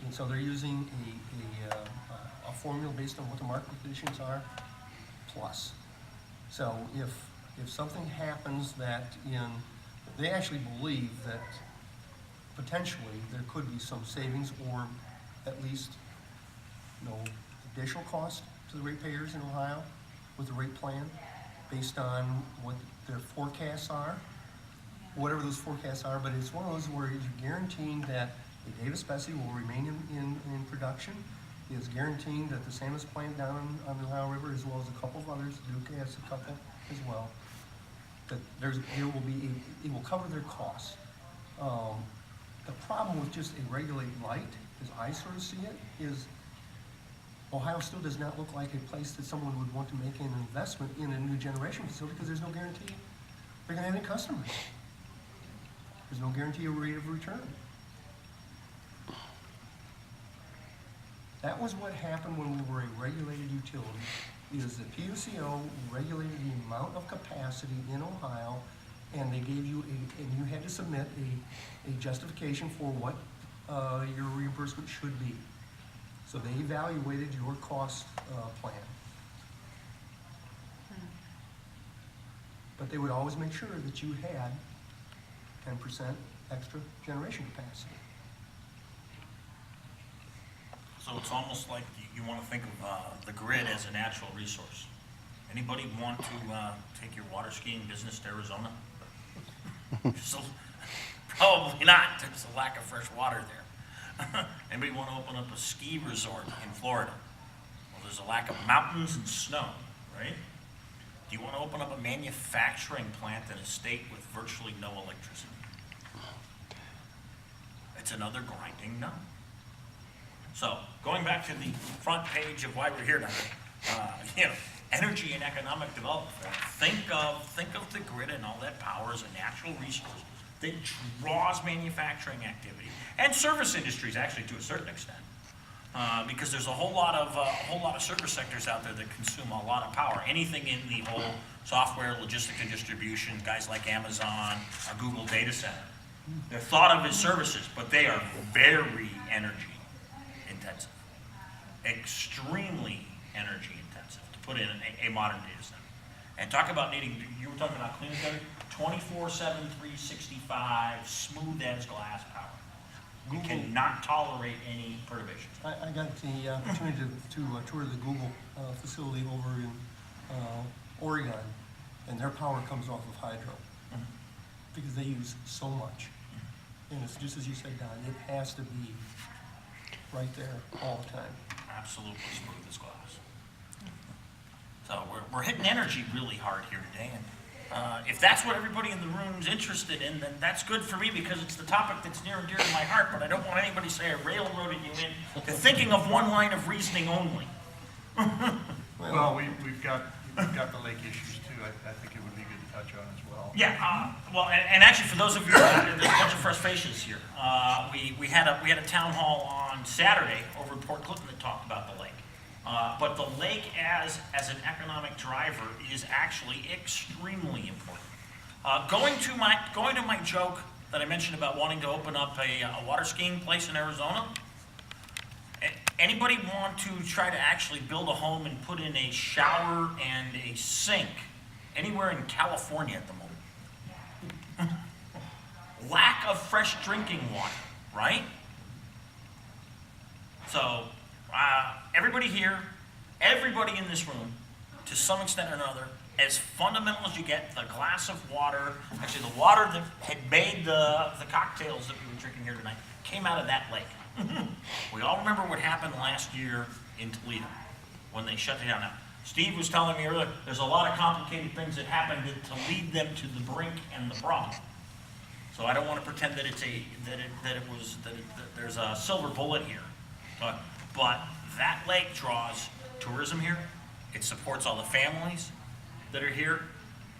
And so they're using a formula based on what the market conditions are, plus. So if something happens that they actually believe that potentially there could be some savings or at least no additional cost to the ratepayers in Ohio with the rate plan based on what their forecasts are, whatever those forecasts are, but it's one of those where you're guaranteeing that the Davis-Besse will remain in production. It's guaranteeing that the Samus plant down on the Ohio River, as well as a couple of others, Duke has a couple as well, that it will cover their costs. The problem with just a regulate light, as I sort of see it, is Ohio still does not look like a place that someone would want to make an investment in a new generation facility because there's no guarantee they're going to have any customers. There's no guarantee of rate of return. That was what happened when we were a regulated utility, is the PUCO regulated the amount of capacity in Ohio and they gave you and you had to submit a justification for what your reimbursement should be. So they evaluated your cost plan. But they would always make sure that you had 10% extra generation capacity. So it's almost like you want to think of the grid as a natural resource. Anybody want to take your water skiing business to Arizona? So, probably not. There's a lack of fresh water there. Anybody want to open up a ski resort in Florida? Well, there's a lack of mountains and snow, right? Do you want to open up a manufacturing plant in a state with virtually no electricity? It's another grinding no. So, going back to the front page of why we're here tonight, energy and economic development. Think of the grid and all that power as a natural resource that draws manufacturing activity and service industries, actually, to a certain extent, because there's a whole lot of service sectors out there that consume a lot of power. Anything in the whole software, logistics and distribution, guys like Amazon, or Google data center. They're thought of as services, but they are very energy intensive, extremely energy intensive to put in a modern data center. And talk about needing, you were talking about clean energy, 24/7, 365, smooth as glass power. We cannot tolerate any perturbations. I got the opportunity to tour the Google facility over in Oregon, and their power comes off of hydro because they use so much. And it's just as you said, Don, it has to be right there all the time. Absolutely smooth as glass. So we're hitting energy really hard here today, and if that's what everybody in the room's interested in, then that's good for me because it's the topic that's near and dear to my heart, but I don't want anybody to say I railroaded you into thinking of one line of reasoning only. Well, we've got the lake issues too. I think it would be good to touch on as well. Yeah, well, and actually, for those of you, there's a bunch of fresh faces here. We had a town hall on Saturday over in Port Clinton that talked about the lake. But the lake as an economic driver is actually extremely important. Going to my joke that I mentioned about wanting to open up a water skiing place in Arizona. Anybody want to try to actually build a home and put in a shower and a sink anywhere in California at the moment? Lack of fresh drinking water, right? So, everybody here, everybody in this room, to some extent or another, as fundamental as you get, the glass of water, actually the water that had made the cocktails that we were drinking here tonight, came out of that lake. We all remember what happened last year in Toledo when they shut it down. Now, Steve was telling me earlier, there's a lot of complicated things that happened to lead them to the brink and the problem. So I don't want to pretend that there's a silver bullet here. But that lake draws tourism here. It supports all the families that are here.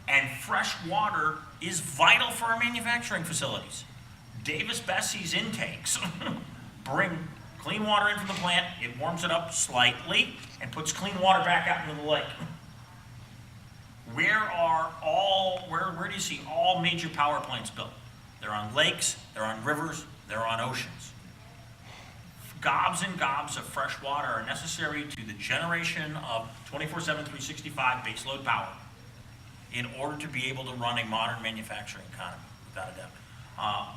And fresh water is vital for our manufacturing facilities. Davis Bessie's intakes bring clean water into the plant, it warms it up slightly, and puts clean water back out into the lake. Where do you see all major power plants built? They're on lakes, they're on rivers, they're on oceans. Gobs and gobs of fresh water are necessary to the generation of 24/7, 365 baseload power in order to be able to run a modern manufacturing economy, without a doubt.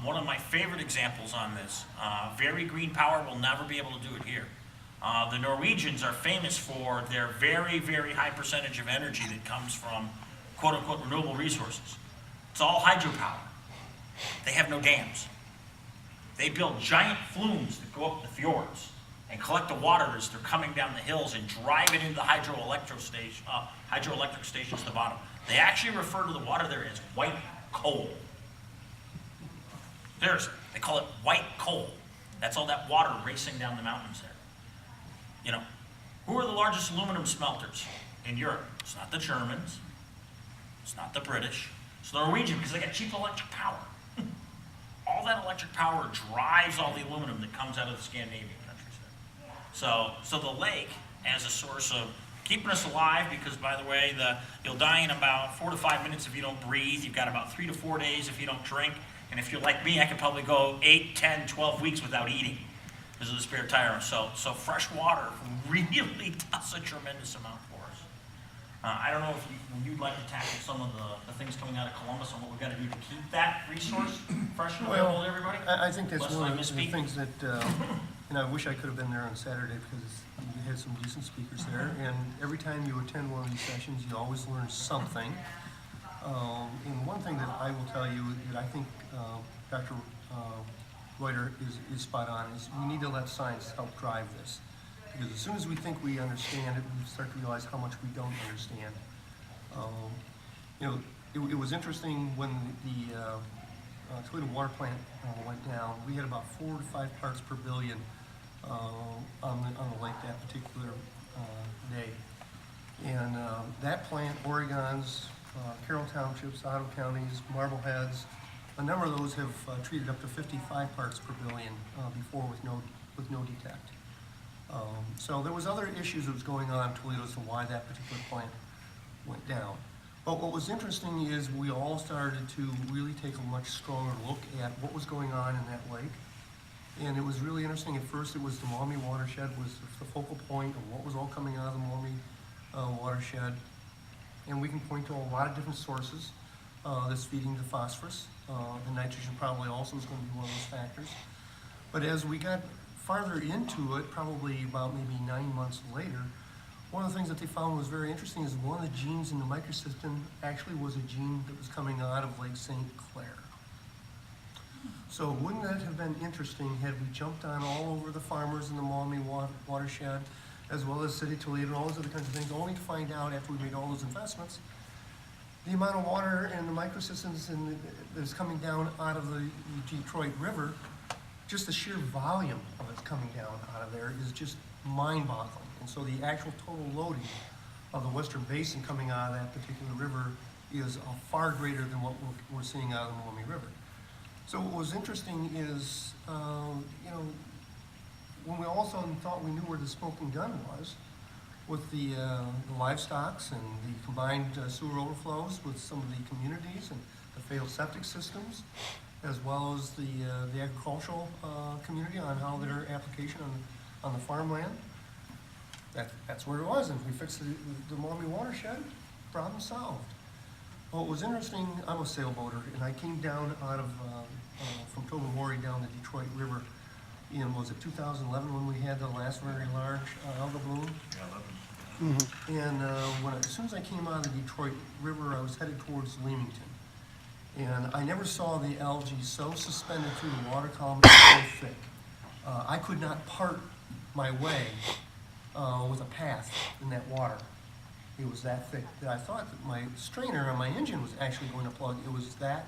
One of my favorite examples on this, very green power will never be able to do it here. The Norwegians are famous for their very, very high percentage of energy that comes from quote-unquote renewable resources. It's all hydropower. They have no dams. They build giant flumes that go up the fjords and collect the water as they're coming down the hills and drive it into the hydroelectric stations at the bottom. They actually refer to the water there as white coal. They call it white coal. That's all that water racing down the mountains there. You know, who are the largest aluminum smelters in Europe? It's not the Germans. It's not the British. It's the Norwegian because they got cheap electric power. All that electric power drives all the aluminum that comes out of the Scandinavian countries there. So the lake, as a source of keeping us alive because, by the way, you'll die in about 4 to 5 minutes if you don't breathe. You've got about 3 to 4 days if you don't drink. And if you're like me, I could probably go 8, 10, 12 weeks without eating because of the spare tire. So fresh water really does a tremendous amount for us. I don't know if you'd like to tackle some of the things coming out of Columbus and what we've got to do to keep that resource fresh and available to everybody. I think that's Lest one I of the misspeak. things that, and I wish I could have been there on Saturday because you had some decent speakers there. And every time you attend one of these sessions, you always learn something. And one thing that I will tell you that I think Dr. Reuter is spot on is we need to let science help drive this. Because as soon as we think we understand it, we start to realize how much we don't understand. You know, it was interesting when the Toledo water plant went down. We had about 4 to 5 parts per billion on the lake that particular day. And that plant, Oregon's, Carroll Townships, Ottawa counties, Marbleheads, a number of those have treated up to 55 parts per billion before with no detect. So there was other issues that was going on in Toledo as to why that particular plant went down. But what was interesting is we all started to really take a much stronger look at what was going on in that lake. And it was really interesting. At first, it was the Maumee watershed was the focal point of what was all coming out of the Maumee watershed. And we can point to a lot of different sources that's feeding the phosphorus. The nitrogen probably also is going to be one of those factors. But as we got farther into it, probably about maybe 9 months later, one of the things that they found was very interesting is one of the genes in the microsystem actually was a gene that was coming out of Lake St. Clair. So wouldn't that have been interesting had we jumped on all over the farmers in the Maumee watershed, as well as City of Toledo and all those other kinds of things, only to find out after we made all those investments, the amount of water and the microsystems that's coming down out of the Detroit River, just the sheer volume of it coming down out of there is just mind-boggling. And so the actual total loading of the Western Basin coming out of that particular river is far greater than what we're seeing out of the Maumee River. So what was interesting is, you know, when we all of a sudden thought we knew where the smoking gun was, with the livestocks and the combined sewer overflows with some of the communities and the failed septic systems, as well as the agricultural community on how their application on the farmland. That's where it was, and we fixed the Maumee watershed, problem solved. Well, it was interesting, I'm a sailboater, and I came down out of, from Tobermory down the Detroit River in, was it 2011 when we had the last very large algal bloom? Yeah, 11. And as soon as I came out of the Detroit River, I was headed towards Leamington. And I never saw the algae so suspended through the water column and so thick. I could not part my way with a path in that water. It was that thick that I thought that my strainer on my engine was actually going to plug. It was that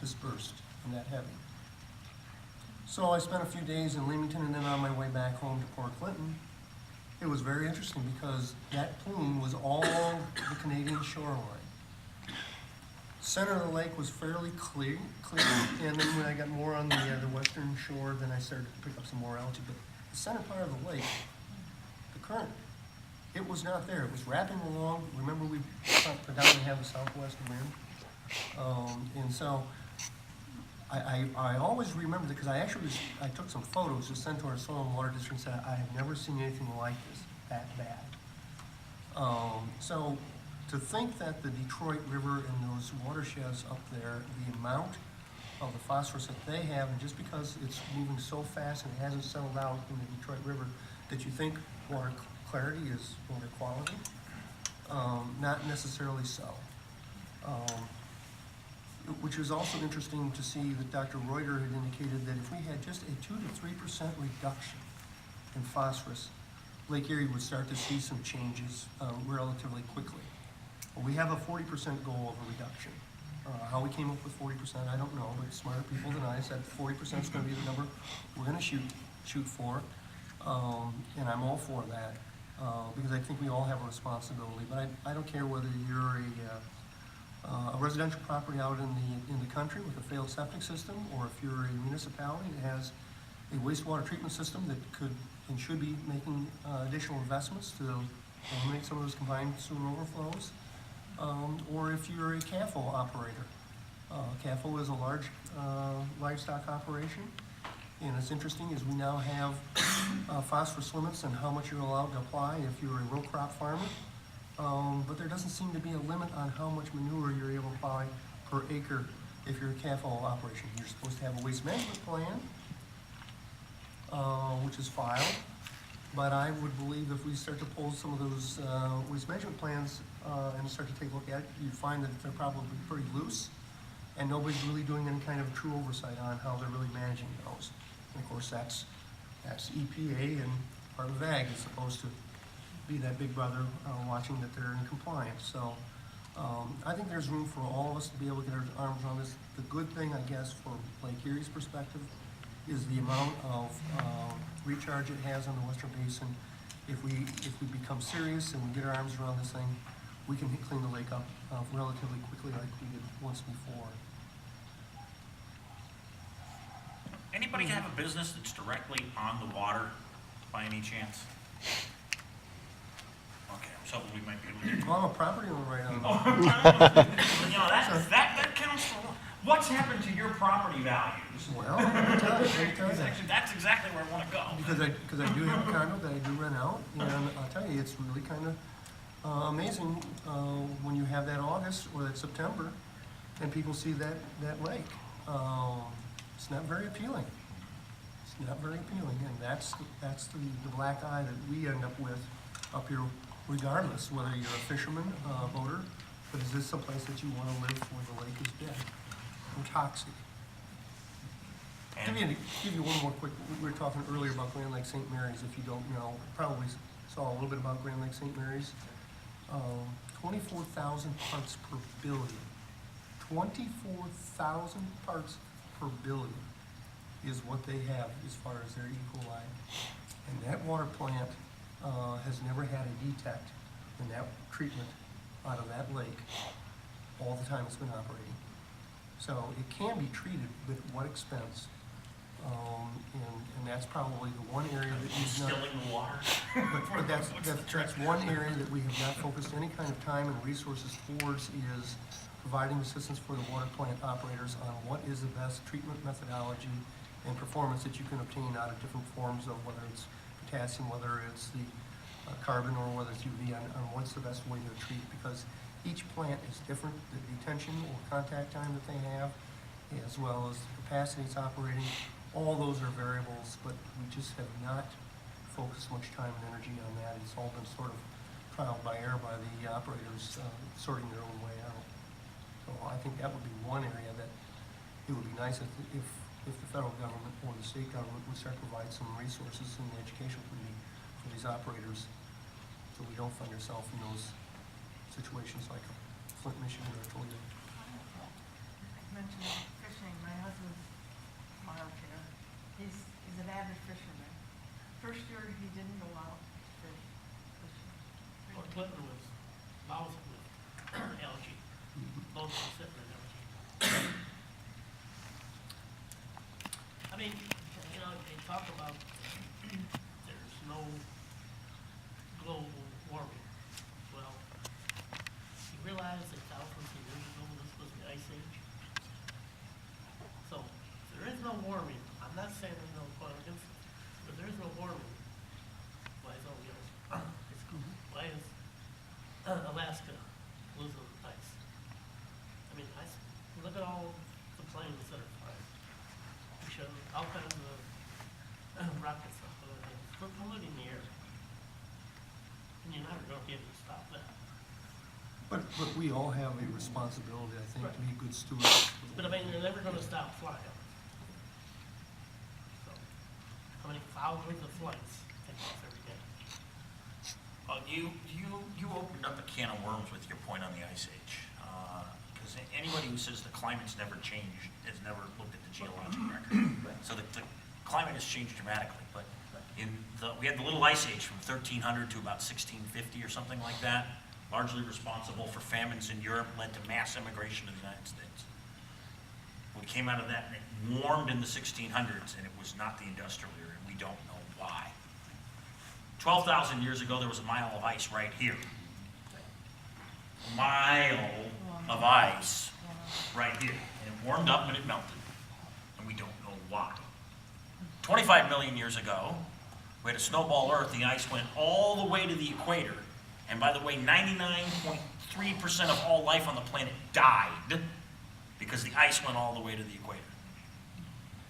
dispersed and that heavy. So I spent a few days in Leamington, and then on my way back home to Port Clinton, it was very interesting because that plume was all along the Canadian shoreline. Center of the lake was fairly clear, and then when I got more on the western shore, then I started to pick up some more algae. But the center part of the lake, the current, it was not there. It was wrapping along. Remember, we predominantly have the southwest wind, and so I always remember that because I took some photos to send to our soil and water district and said I have never seen anything like this that bad. So to think that the Detroit River and those watersheds up there, the amount of the phosphorus that they have, and just because it's moving so fast and it hasn't settled out in the Detroit River, that you think water clarity is water quality, not necessarily so. Which is also interesting to see that Dr. Reuter had indicated that if we had just a 2 to 3% reduction in phosphorus, Lake Erie would start to see some changes relatively quickly. We have a 40% goal of a reduction. How we came up with 40%, I don't know, but smarter people than I said 40% is going to be the number we're going to shoot for, and I'm all for that because I think we all have a responsibility. But I don't care whether you're a residential property out in the country with a failed septic system, or if you're a municipality that has a wastewater treatment system that could and should be making additional investments to eliminate some of those combined sewer overflows. Or if you're a CAFO operator. CAFO is a large livestock operation. And it's interesting is we now have phosphorus limits on how much you're allowed to apply if you're a row crop farmer. But there doesn't seem to be a limit on how much manure you're able to apply per acre if you're a CAFO operation. You're supposed to have a waste management plan, which is filed. But I would believe if we start to pull some of those waste management plans and start to take a look at it, you'd find that they're probably pretty loose, and nobody's really doing any kind of true oversight on how they're really managing those. And of course, that's EPA and part of AG is supposed to be that big brother watching that they're in compliance. So I think there's room for all of us to be able to get our arms around this. The good thing, I guess, for Lake Erie's perspective is the amount of recharge it has on the Western Basin. If we become serious and we get our arms around this thing, we can clean the lake up relatively quickly like we did once before. Anybody have a business that's directly on the water by any chance? Okay, so we might be able to get. Well, I'm a property owner right now. You know, that counts for one. What's happened to your property values? Well, let me tell you. That's exactly where I want to go. Because I do have a condo that I do rent out, and I'll tell you, it's really kind of amazing when you have that August or that September, and people see that lake. It's not very appealing. It's not very appealing, and that's the black eye that we end up with up here, regardless whether you're a fisherman, boater, but is this someplace that you want to live where the lake is dead and toxic? Give you one more quick, we were talking earlier about Grand Lake St. Mary's. If you don't know, probably saw a little bit about Grand Lake St. Mary's. 24,000 parts per billion. 24,000 parts per billion is what they have as far as their E. coli. And that water plant has never had a detect in that treatment out of that lake all the time it's been operating. So it can be treated, but at what expense? And that's probably the one area that we've not. Distilling the water. But that's one area that we have not focused any kind of time and resources towards is providing assistance for the water plant operators on what is the best treatment methodology and performance that you can obtain out of different forms of whether it's potassium, whether it's the carbon, or whether it's UV, on what's the best way to treat, because each plant is different, the detention or contact time that they have, as well as the capacity it's operating. All those are variables, but we just have not focused much time and energy on that. It's all been sort of trial by error by the operators sorting their own way out. So I think that would be one area that it would be nice if the federal government or the state government would start to provide some resources in the education community for these operators, so we don't find ourselves in those situations like Flint, Michigan, or Toledo. I mentioned fishing. My husband's Arndt here. He's an avid fisherman. First year he didn't go out fishing. Well, Clinton was lousy with algae, loads of sitting in algae. I mean, you know, they talk about there's no global warming. Well, you realize that thousands of years ago this was the Ice Age? So, if there is no warming, I'm not saying there's no point against it, but there is no warming. Why is why is Alaska losing ice? I mean, look at all the planes that are flying. We show all kinds of rockets up and everything. We're polluting the air. And you're never going to be able to stop that. But we all have a responsibility, I think, to be good stewards. But I mean, they're never going to stop flying. So, how many thousands of flights take off every day? You opened up a can of worms with your point on the Ice Age. Because anybody who says the climate's never changed has never looked at the geologic record. So the climate has changed dramatically. But we had the little Ice Age from 1300 to about 1650 or something like that, largely responsible for famines in Europe, led to mass immigration to the United States. We came out of that and it warmed in the 1600s, and it was not the industrial era, and we don't know why. 12,000 years ago, there was a mile of ice right here. A mile of ice right here. And it warmed up and it melted. And we don't know why. 25 million years ago, we had a snowball Earth. The ice went all the way to the equator. And by the way, 99.3% of all life on the planet died because the ice went all the way to the equator.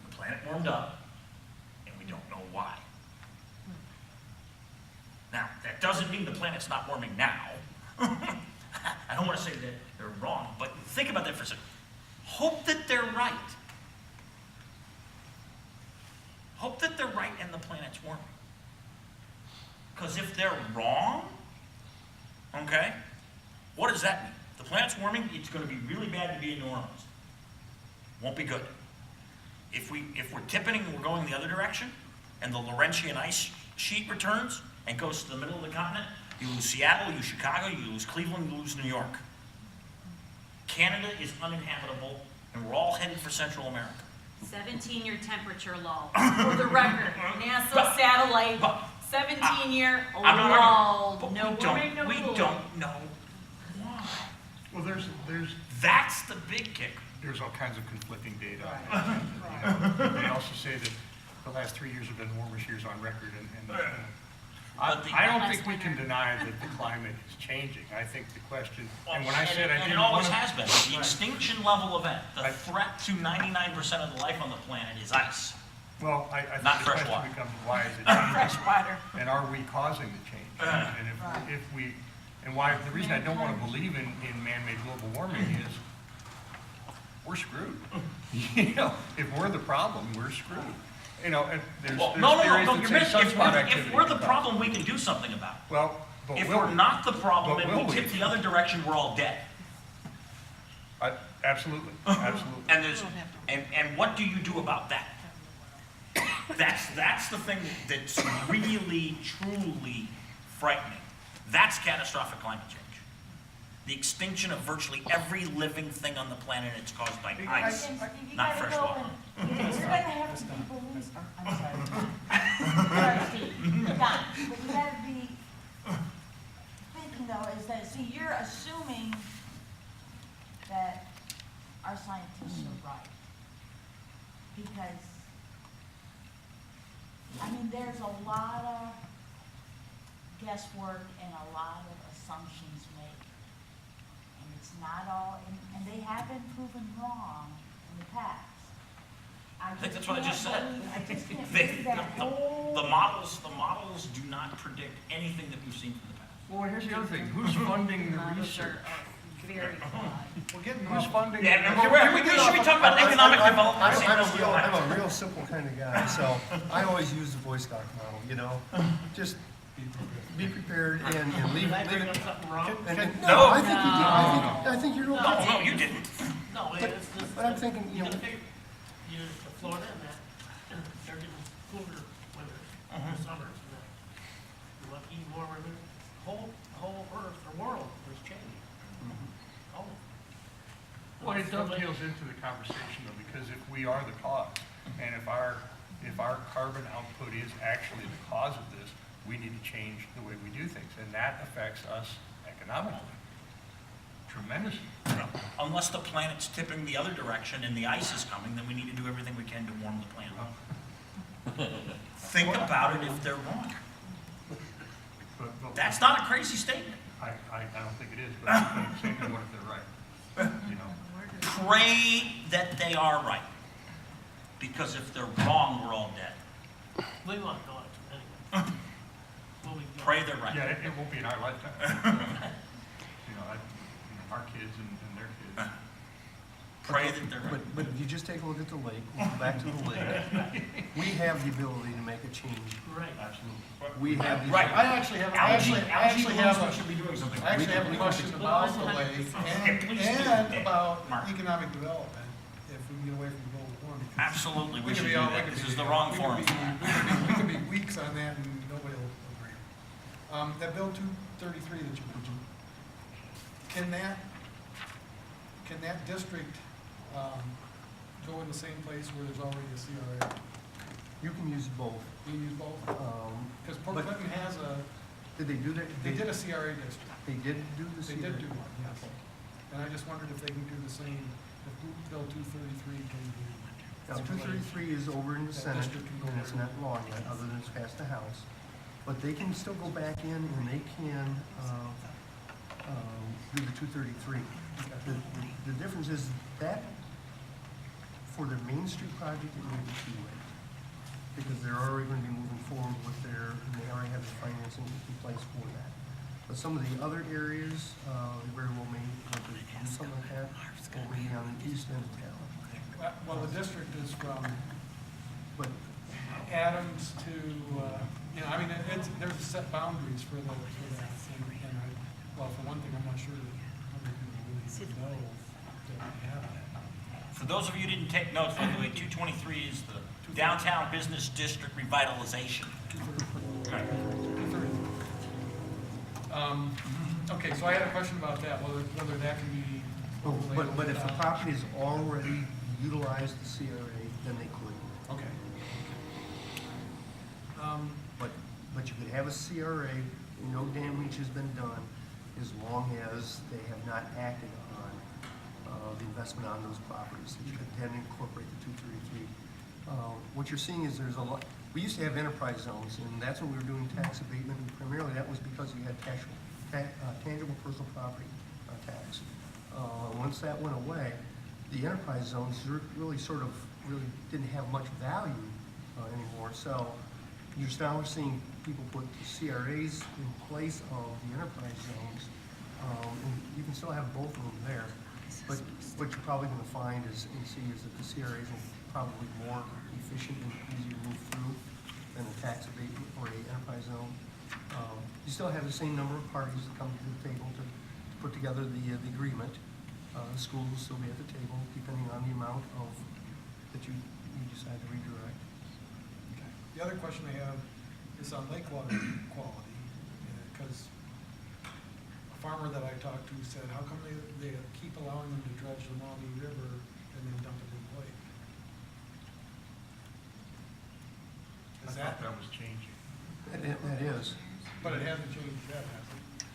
The planet warmed up, and we don't know why. Now, that doesn't mean the planet's not warming now. I don't want to say that they're wrong, but think about that for a second. Hope that they're right. Hope that they're right and the planet's warming. Because if they're wrong, okay, what does that mean? If the planet's warming, it's going to be really bad to be in New Orleans. Won't be good. If we're tipping and we're going the other direction, and the Laurentian ice sheet returns and goes to the middle of the continent, you lose Seattle, you lose Chicago, you lose Cleveland, you lose New York. Canada is uninhabitable, and we're all headed for Central America. 17-year temperature lull. For the record, NASA satellite, 17-year I'm not lull. arguing, No but warming, no we cooling. don't know why. Well, there's That's the big kicker. there's all kinds of conflicting data. Right. You know, they also say that the last 3 years have been the warmest years on record, and But I don't think we can deny that the climate is changing. I think the question, and when I said I and didn't it always want to. has been, the extinction level event, the threat to 99% of the life on the planet is ice. Well, I think Not the fresh question water. becomes, why is it changing? Fresh water. And are we causing the change? And if we, and why, the reason I don't want to believe in man-made global warming is we're screwed. You know, if we're the problem, we're screwed. You know, and there's Well, no, theories you're that say missing. sunspot If activity we're the can cause- problem, we can do something about it. Well, but If will we're we? not the problem But and will we tip we? the other direction, we're all dead. Absolutely, absolutely. And there's, and what do you do about that? That's the thing that's really, truly frightening. That's catastrophic climate change. The extinction of virtually every living thing on the planet is caused by ice, not fresh water. You're gonna have to be believers, I'm sorry. Sorry, Steve, Don, but you gotta be thinking though, is that, see, you're assuming that our scientists are right. Because, I mean, there's a lot of guesswork and a lot of assumptions made. And it's not all, and they have been proven wrong in the past. I think that's what I just said. I just can't They- believe that whole. The models do not predict anything that we've seen from the past. Well, here's the other thing, who's funding the research? Very flawed. We're getting. Who's funding? Yeah, and we should be talking about economic development. I'm a real simple kind of guy, so I always use the Boy Scout model, you know? Just be prepared and leave Did I leave bring it. up something wrong? No, I think you did. I think you're No, okay. no, you didn't. No, it's just. But I'm thinking, you You know, gotta figure, you're to Florida and that, they're getting cooler winter, summers and that. You want to eat more winter, whole earth, the world is changing. Oh. Well, it dovetails into the conversation though, because if we are the cause, and if our carbon output is actually the cause of this, we need to change the way we do things, and that affects us economically tremendously. Unless the planet's tipping the other direction and the ice is coming, then we need to do everything we can to warm the planet. Think about it if they're wrong. But That's not a crazy statement. I don't think it is, but I'm saying, what if they're right? You know, Pray that they are right. Because if they're wrong, we're all dead. We want to go anyway. What we do. Pray they're right. yeah, it won't be in our lifetime. You know, our kids and their kids. Pray that they're right. but if you just take a look at the lake, we'll go back to the lake, we have the ability to make a change. Right. Absolutely. We have the. Right. I actually have a, should be doing something. I actually have a question about the lake and about Mark. economic development, if we can get away from global warming. Absolutely, we We should could do be all, that. This is the wrong forum. We could be weeks on that and nobody will agree. That Bill 233 that you mentioned, can that district, go in the same place where there's already a CRA? You can use both. You use both? Because Port But- Clinton has Did they do that? they did a CRA district. They did do the They did do one, yes. And I just wondered if they can do the same, if Bill 233 can do. Now, 233 is over in the That Senate, district can go and it's over. not law yet, other than it's passed the House. But they can still go back in and they can do the 233. The difference is that for their Main Street project, it may be too late. Because they're already going to be moving forward with their, and they already have the financing in place for that. But some of the other areas, they very well may want to do something like that, or maybe on the east end of town. Well, the district is from But Adams to, I mean, there's set boundaries for that. Well, for one thing, I'm not sure that how many people really know that we have that. For those of you who didn't take notes, by the way, 223 is the Downtown Business District Revitalization. 230. Okay, so I had a question about that, whether that can be overlaid. But if the with, property has already utilized the CRA, then they could. Okay. But you could have a CRA, no damage has been done, as long as they have not acted on the investment on those properties. You could then incorporate the 233. What you're seeing is there's a lot, we used to have enterprise zones, and that's when we were doing tax abatement, and primarily that was because you had tangible personal property tax. Once that went away, the enterprise zones really didn't have much value anymore. So you're now seeing people put the CRAs in place of the enterprise zones, and you can still have both of them there. But what you're probably going to find is that the CRAs are probably more efficient and easier to move through than a tax abatement or a enterprise zone. You still have the same number of parties that come to the table to put together the agreement. The school will still be at the table, depending on the amount that you decide to redirect. Okay. The other question I have is on lake water quality, because a farmer that I talked to said, how come they keep allowing them to dredge the Maumee River and then dump it in the lake? I thought that was changing. That is. But it hasn't changed yet, has it?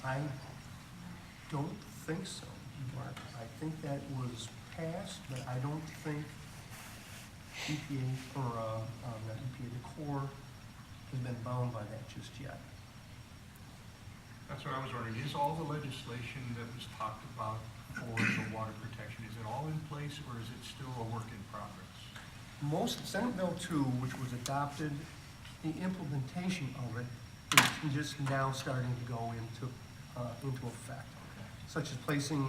I don't think so, Mark. I think that was passed, but I don't think EPA, or not EPA, the Corps has been bound by that just yet. That's what I was wondering, is all the legislation that was talked about for the water protection, is it all in place, or is it still a work in progress? Senate Bill 2, which was adopted, the implementation of it is just now starting to go into effect, such as placing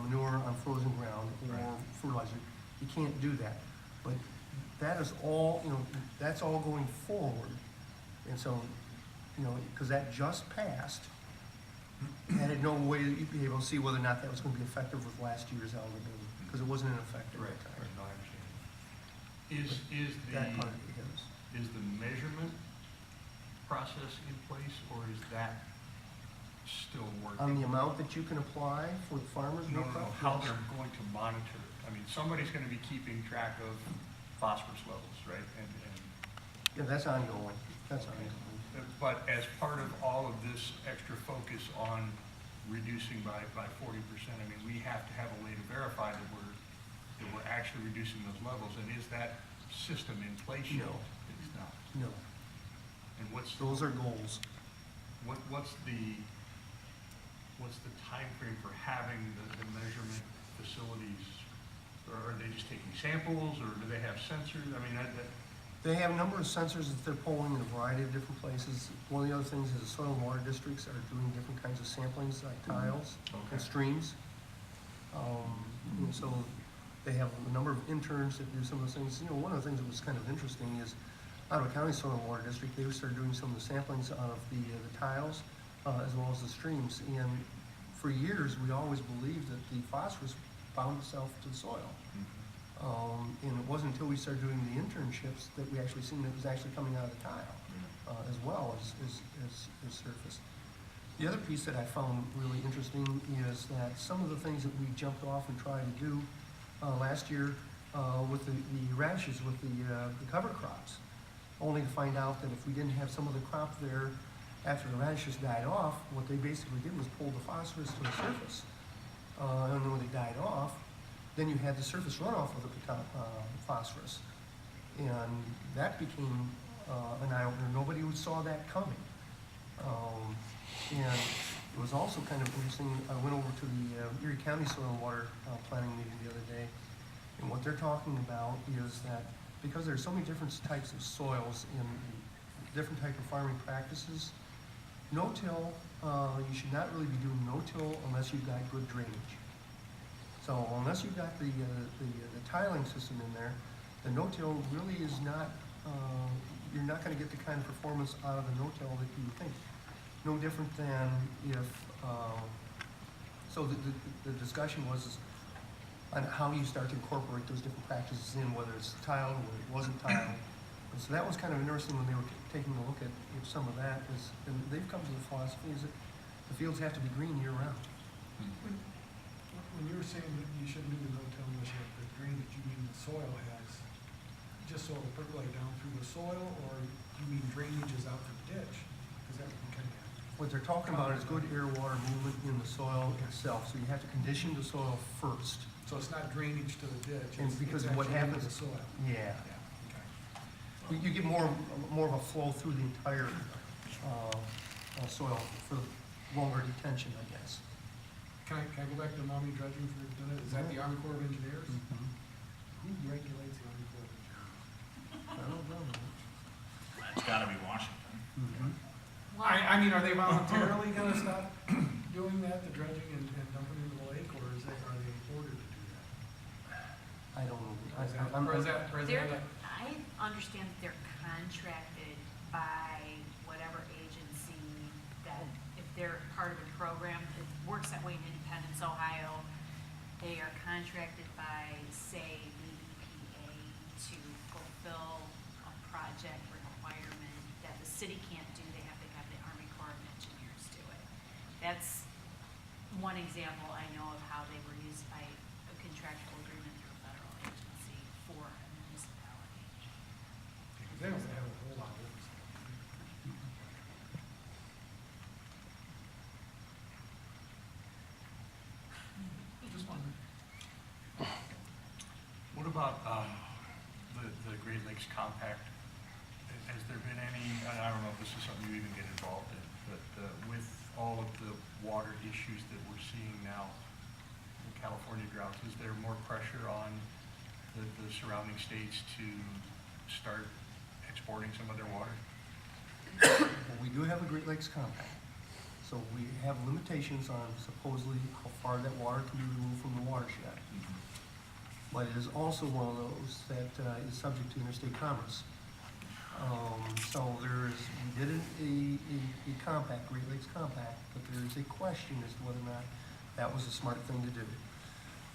manure on frozen ground or fertilizer. You can't do that. But that is all, that's all going forward. And so, because that just passed, I had no way that you'd be able to see whether or not that was going to be effective with last year's eligibility, because it wasn't in effect at that time. No, I understand. Is That part of it is. is the measurement process in place, or is that still working? On the amount that you can apply for the farmers? No, how they're going to monitor it. I mean, somebody's gonna be keeping track of phosphorus levels, right? Yeah, that's ongoing. That's ongoing. But as part of all of this extra focus on reducing by 40%, I mean, we have to have a way to verify that we're actually reducing those levels, and is that system in place yet? No. It's not. No, And those are goals. what's the timeframe for having the measurement facilities? Or are they just taking samples, or do they have sensors? I mean, They have a number of sensors that they're pulling in a variety of different places. One of the other things is the soil and water districts are doing different kinds of samplings, like tiles Okay. and streams. And so they have a number of interns that do some of those things. One of the things that was kind of interesting is Ottawa County Soil and Water District, they started doing some of the samplings of the tiles as well as the streams. And for years, we always believed that the phosphorus bound itself to the soil. And it wasn't until we started doing the internships that we actually seen that it was actually coming out of the tile as well as surface. The other piece that I found really interesting is that some of the things that we jumped off and tried to do last year, with the radishes, with the cover crops, only to find out that if we didn't have some of the crop there after the radishes died off, what they basically did was pull the phosphorus to the surface. And then when they died off, then you had the surface runoff of the phosphorus. And that became an eye-opener. Nobody saw that coming. And it was also kind of interesting. I went over to the Erie County Soil and Water Planning meeting the other day, and what they're talking about is that because there's so many different types of soils and different type of farming practices, no-till, you should not really be doing no-till unless you've got good drainage. So unless you've got the tiling system in there, the no-till really is not, you're not going to get the kind of performance out of the no-till that you would think. No different than if, so the discussion was on how you start to incorporate those different practices in, whether it's tiled or it wasn't tiled. And so that was kind of interesting when they were taking a look at some of that, and they've come to the philosophy is that the fields have to be green year-round. When you were saying that you shouldn't do the no-till unless you have the drainage, you mean the soil has, just so it'll percolate down through the soil, or you mean drainage is out to the ditch? Because that would be kind of. What they're talking about is good air-water movement in the soil itself, so you have to condition the soil first. So it's not drainage to the ditch, And it's because it's what actually into happens- the soil. Yeah. Yeah, okay. You get more of a flow through the entire soil for longer detention, I guess. Can I go back to mommy dredging for a minute? Is that the Army Corps of Engineers? Mhm. Who regulates the Army Corps of Engineers? I don't know. It's gotta be Washington. Mhm. I mean, are they voluntarily gonna stop doing that, the dredging and dumping into the lake, or are they ordered to do that? I don't know. Or is that, They're, I understand that they're contracted by whatever agency that, if they're part of a program, it works that way in Independence, Ohio. They are contracted by, say, the EPA to fulfill a project requirement that the city can't do. They have to have the Army Corps of Engineers do it. That's one example I know of how they were used by a contractual agreement through a federal agency for a municipality. Because they don't have a whole lot of oversight. Just wondering. What about the Great Lakes Compact? Has there been any, and I don't know if this is something you even get involved in, but with all of the water issues that we're seeing now in California droughts, is there more pressure on the surrounding states to start exporting some of their water? Well, we do have a Great Lakes Compact, so we have limitations on supposedly how far that water can be removed from the watershed. But it is also one of those that is subject to interstate commerce. So we did a compact, Great Lakes Compact, but there is a question as to whether or not that was a smart thing to do.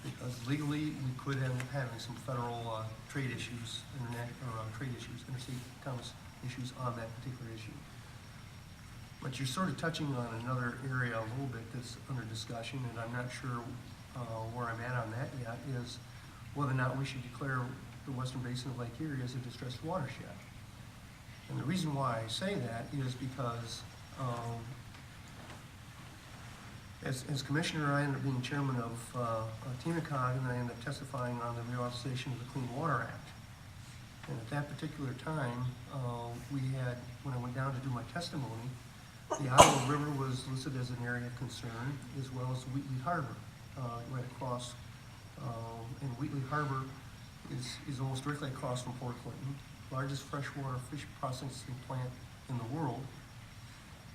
Because legally, we could end up having some federal trade issues, interstate commerce issues on that particular issue. But you're sort of touching on another area a little bit that's under discussion, and I'm not sure where I'm at on that yet, is whether or not we should declare the western basin of Lake Erie as a distressed watershed. And the reason why I say that is because as commissioner, I ended up being chairman of TMCOG, and I ended up testifying on the reauthorization of the Clean Water Act. And at that particular time, we had, when I went down to do my testimony, the Iowa River was listed as an area of concern, as well as Wheatley Harbor, right across. And Wheatley Harbor is almost directly across from Port Clinton, largest freshwater fish processing plant in the world.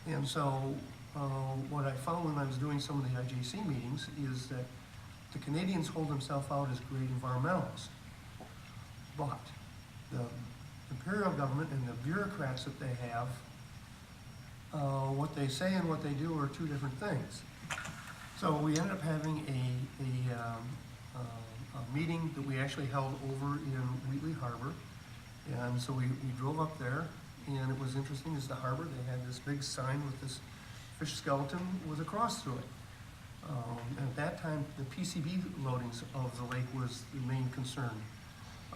And so what I found when I was doing some of the IJC meetings is that the Canadians hold themselves out as great environmentalists. But the imperial government and the bureaucrats that they have, what they say and what they do are two different things. So we ended up having a meeting that we actually held over in Wheatley Harbor. And so we drove up there, and it was interesting as the harbor, they had this big sign with this fish skeleton with a cross through it. And at that time, the PCB loadings of the lake was the main concern.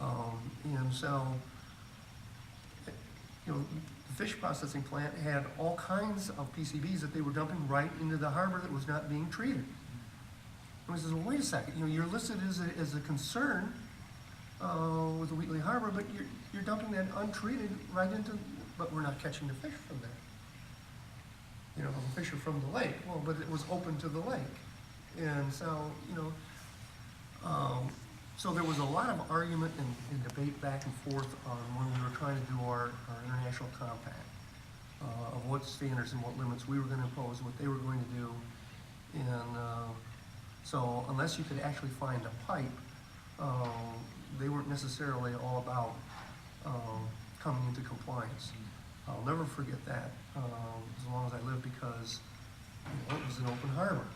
And so, you know, the fish processing plant had all kinds of PCBs that they were dumping right into the harbor that was not being treated. And we says, well, wait a second, you know, you're listed as a concern with the Wheatley Harbor, but you're dumping that untreated right into, but we're not catching the fish from there. You know, the fish are from the lake. Well, but it was open to the lake. And so, you know, so there was a lot of argument and debate back and forth on when we were trying to do our international compact of what standards and what limits we were going to impose, what they were going to do. And so unless you could actually find a pipe, they weren't necessarily all about coming into compliance. I'll never forget that as long as I live, because you know, it was an open harbor.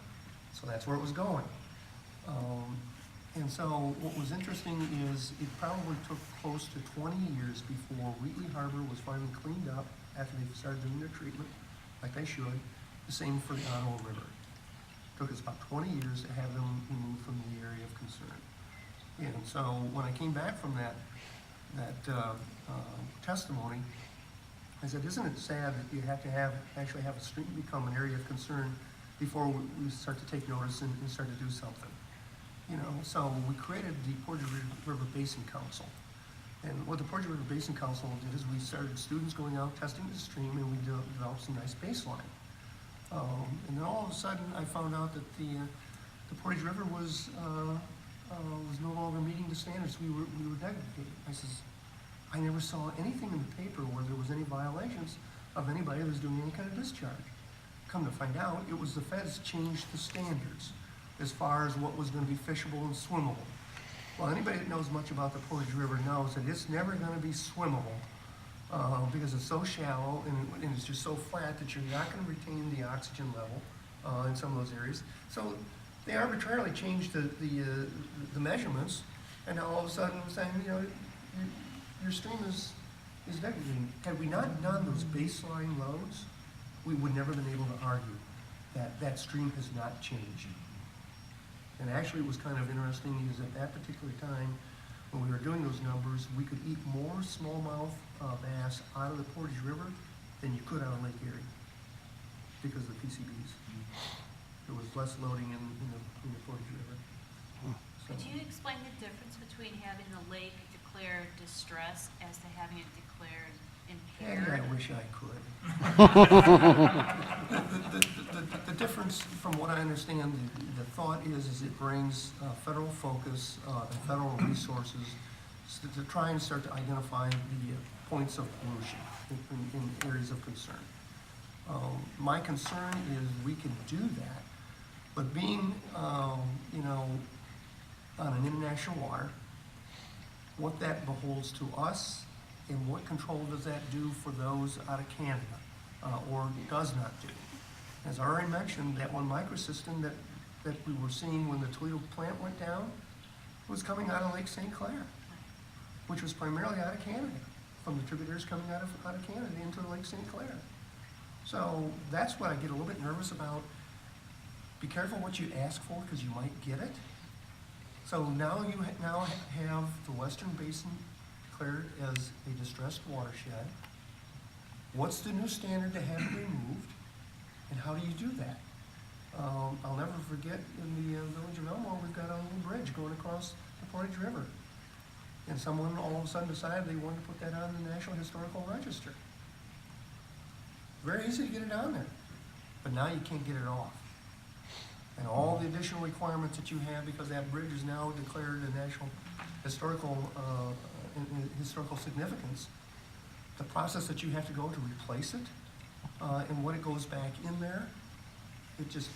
So that's where it was going. And so what was interesting is it probably took close to 20 years before Wheatley Harbor was finally cleaned up after they started doing their treatment, like they should. The same for the Ottawa River. It took us about 20 years to have them removed from the area of concern. And so when I came back from that testimony, I said, isn't it sad that you have to actually have a stream become an area of concern before we start to take notice and start to do something? You know, so we created the Portage River Basin Council. And what the Portage River Basin Council did is we started students going out testing the stream, and we developed some nice baseline. And then all of a sudden, I found out that the Portage River was no longer meeting the standards we were delegating. I says, I never saw anything in the paper where there was any violations of anybody that was doing any kind of discharge. Come to find out, it was the feds changed the standards as far as what was going to be fishable and swimmable. Well, anybody that knows much about the Portage River knows that it's never going to be swimmable because it's so shallow and it's just so flat that you're not going to retain the oxygen level in some of those areas. So they arbitrarily changed the measurements, and now all of a sudden we're saying, you know, your stream is degrading. Had we not done those baseline loads, we would never have been able to argue that that stream has not changed. And actually, it was kind of interesting because at that particular time, when we were doing those numbers, we could eat more smallmouth bass out of the Portage River than you could out of Lake Erie because of the PCBs. There was less loading in the Portage River. So, Could you explain the difference between having the lake declared distressed as to having it declared impaired? I wish I could. The difference, from what I understand, the thought is it brings federal focus and federal resources to try and start to identify the points of pollution in areas of concern. My concern is we can do that, but being, you know, on an international water, what that beholds to us and what control does that do for those out of Canada, or does not do. As I already mentioned, that one microsystem that we were seeing when the Toledo plant went down was coming out of Lake St. Clair, which was primarily out of Canada, from the tributaries coming out of Canada into Lake St. Clair. So that's what I get a little bit nervous about. Be careful what you ask for, because you might get it. So now you now have the Western Basin declared as a distressed watershed. What's the new standard to have it removed, and how do you do that? I'll never forget in the village of Elmore, we've got a little bridge going across the Portage River. And someone all of a sudden decided they wanted to put that on the National Historical Register. Very easy to get it on there, but now you can't get it off. And all the additional requirements that you have, because that bridge is now declared a national historical significance, the process that you have to go to replace it, and what it goes back in there, it just,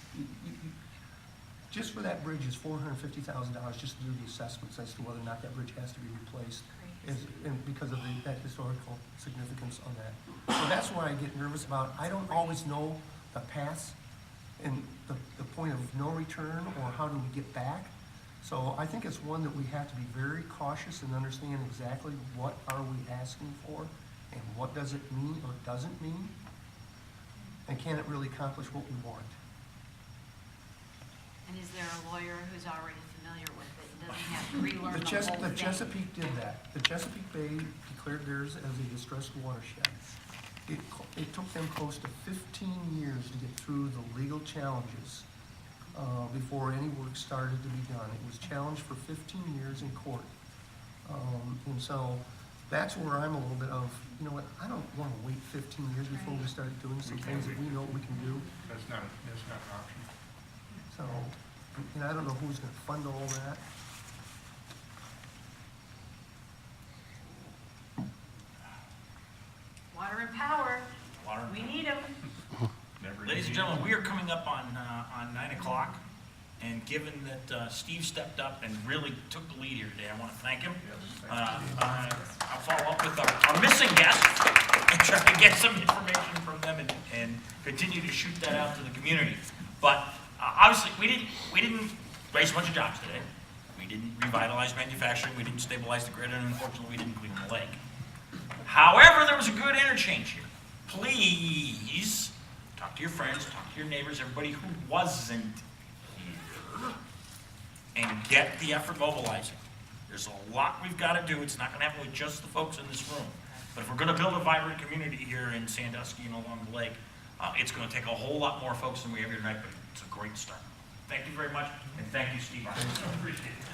just for that bridge is $450,000 just to do the assessments as to whether or not that bridge has to be replaced, and because of that historical significance on that. So that's why I get nervous about, I don't always know the paths and the point of no return, or how do we get back. So I think it's one that we have to be very cautious and understand exactly what are we asking for, and what does it mean or doesn't mean, and can it really accomplish what we want. And is there a lawyer who's already familiar with it and doesn't have to relearn The the whole thing. Chesapeake did that. The Chesapeake Bay declared theirs as a distressed watershed. It took them close to 15 years to get through the legal challenges before any work started to be done. It was challenged for 15 years in court. And so that's where I'm a little bit of, you know what, I don't want to wait 15 years before we start doing some things that we know we can do. That's not an option. So, and I don't know who's going to fund all that. Water and power, Water. we need them. Never Ladies and easy. gentlemen, we are coming up on 9 o'clock, and given that Steve stepped up and really took the lead here today, I want to thank him. I'll follow up with our missing guests and try to get some information from them and continue to shoot that out to the community. But obviously, we didn't raise a bunch of jobs today. We didn't revitalize manufacturing. We didn't stabilize the grid, and unfortunately, we didn't clean the lake. However, there was a good interchange here. Please talk to your friends, talk to your neighbors, everybody who wasn't here, and get the effort mobilizing. There's a lot we've got to do. It's not going to happen with just the folks in this room. But if we're going to build a vibrant community here in Sandusky and along the lake, it's going to take a whole lot more folks than we have here tonight, but it's a great start. Thank you very much, and thank you, Steve Arndt. Appreciate it.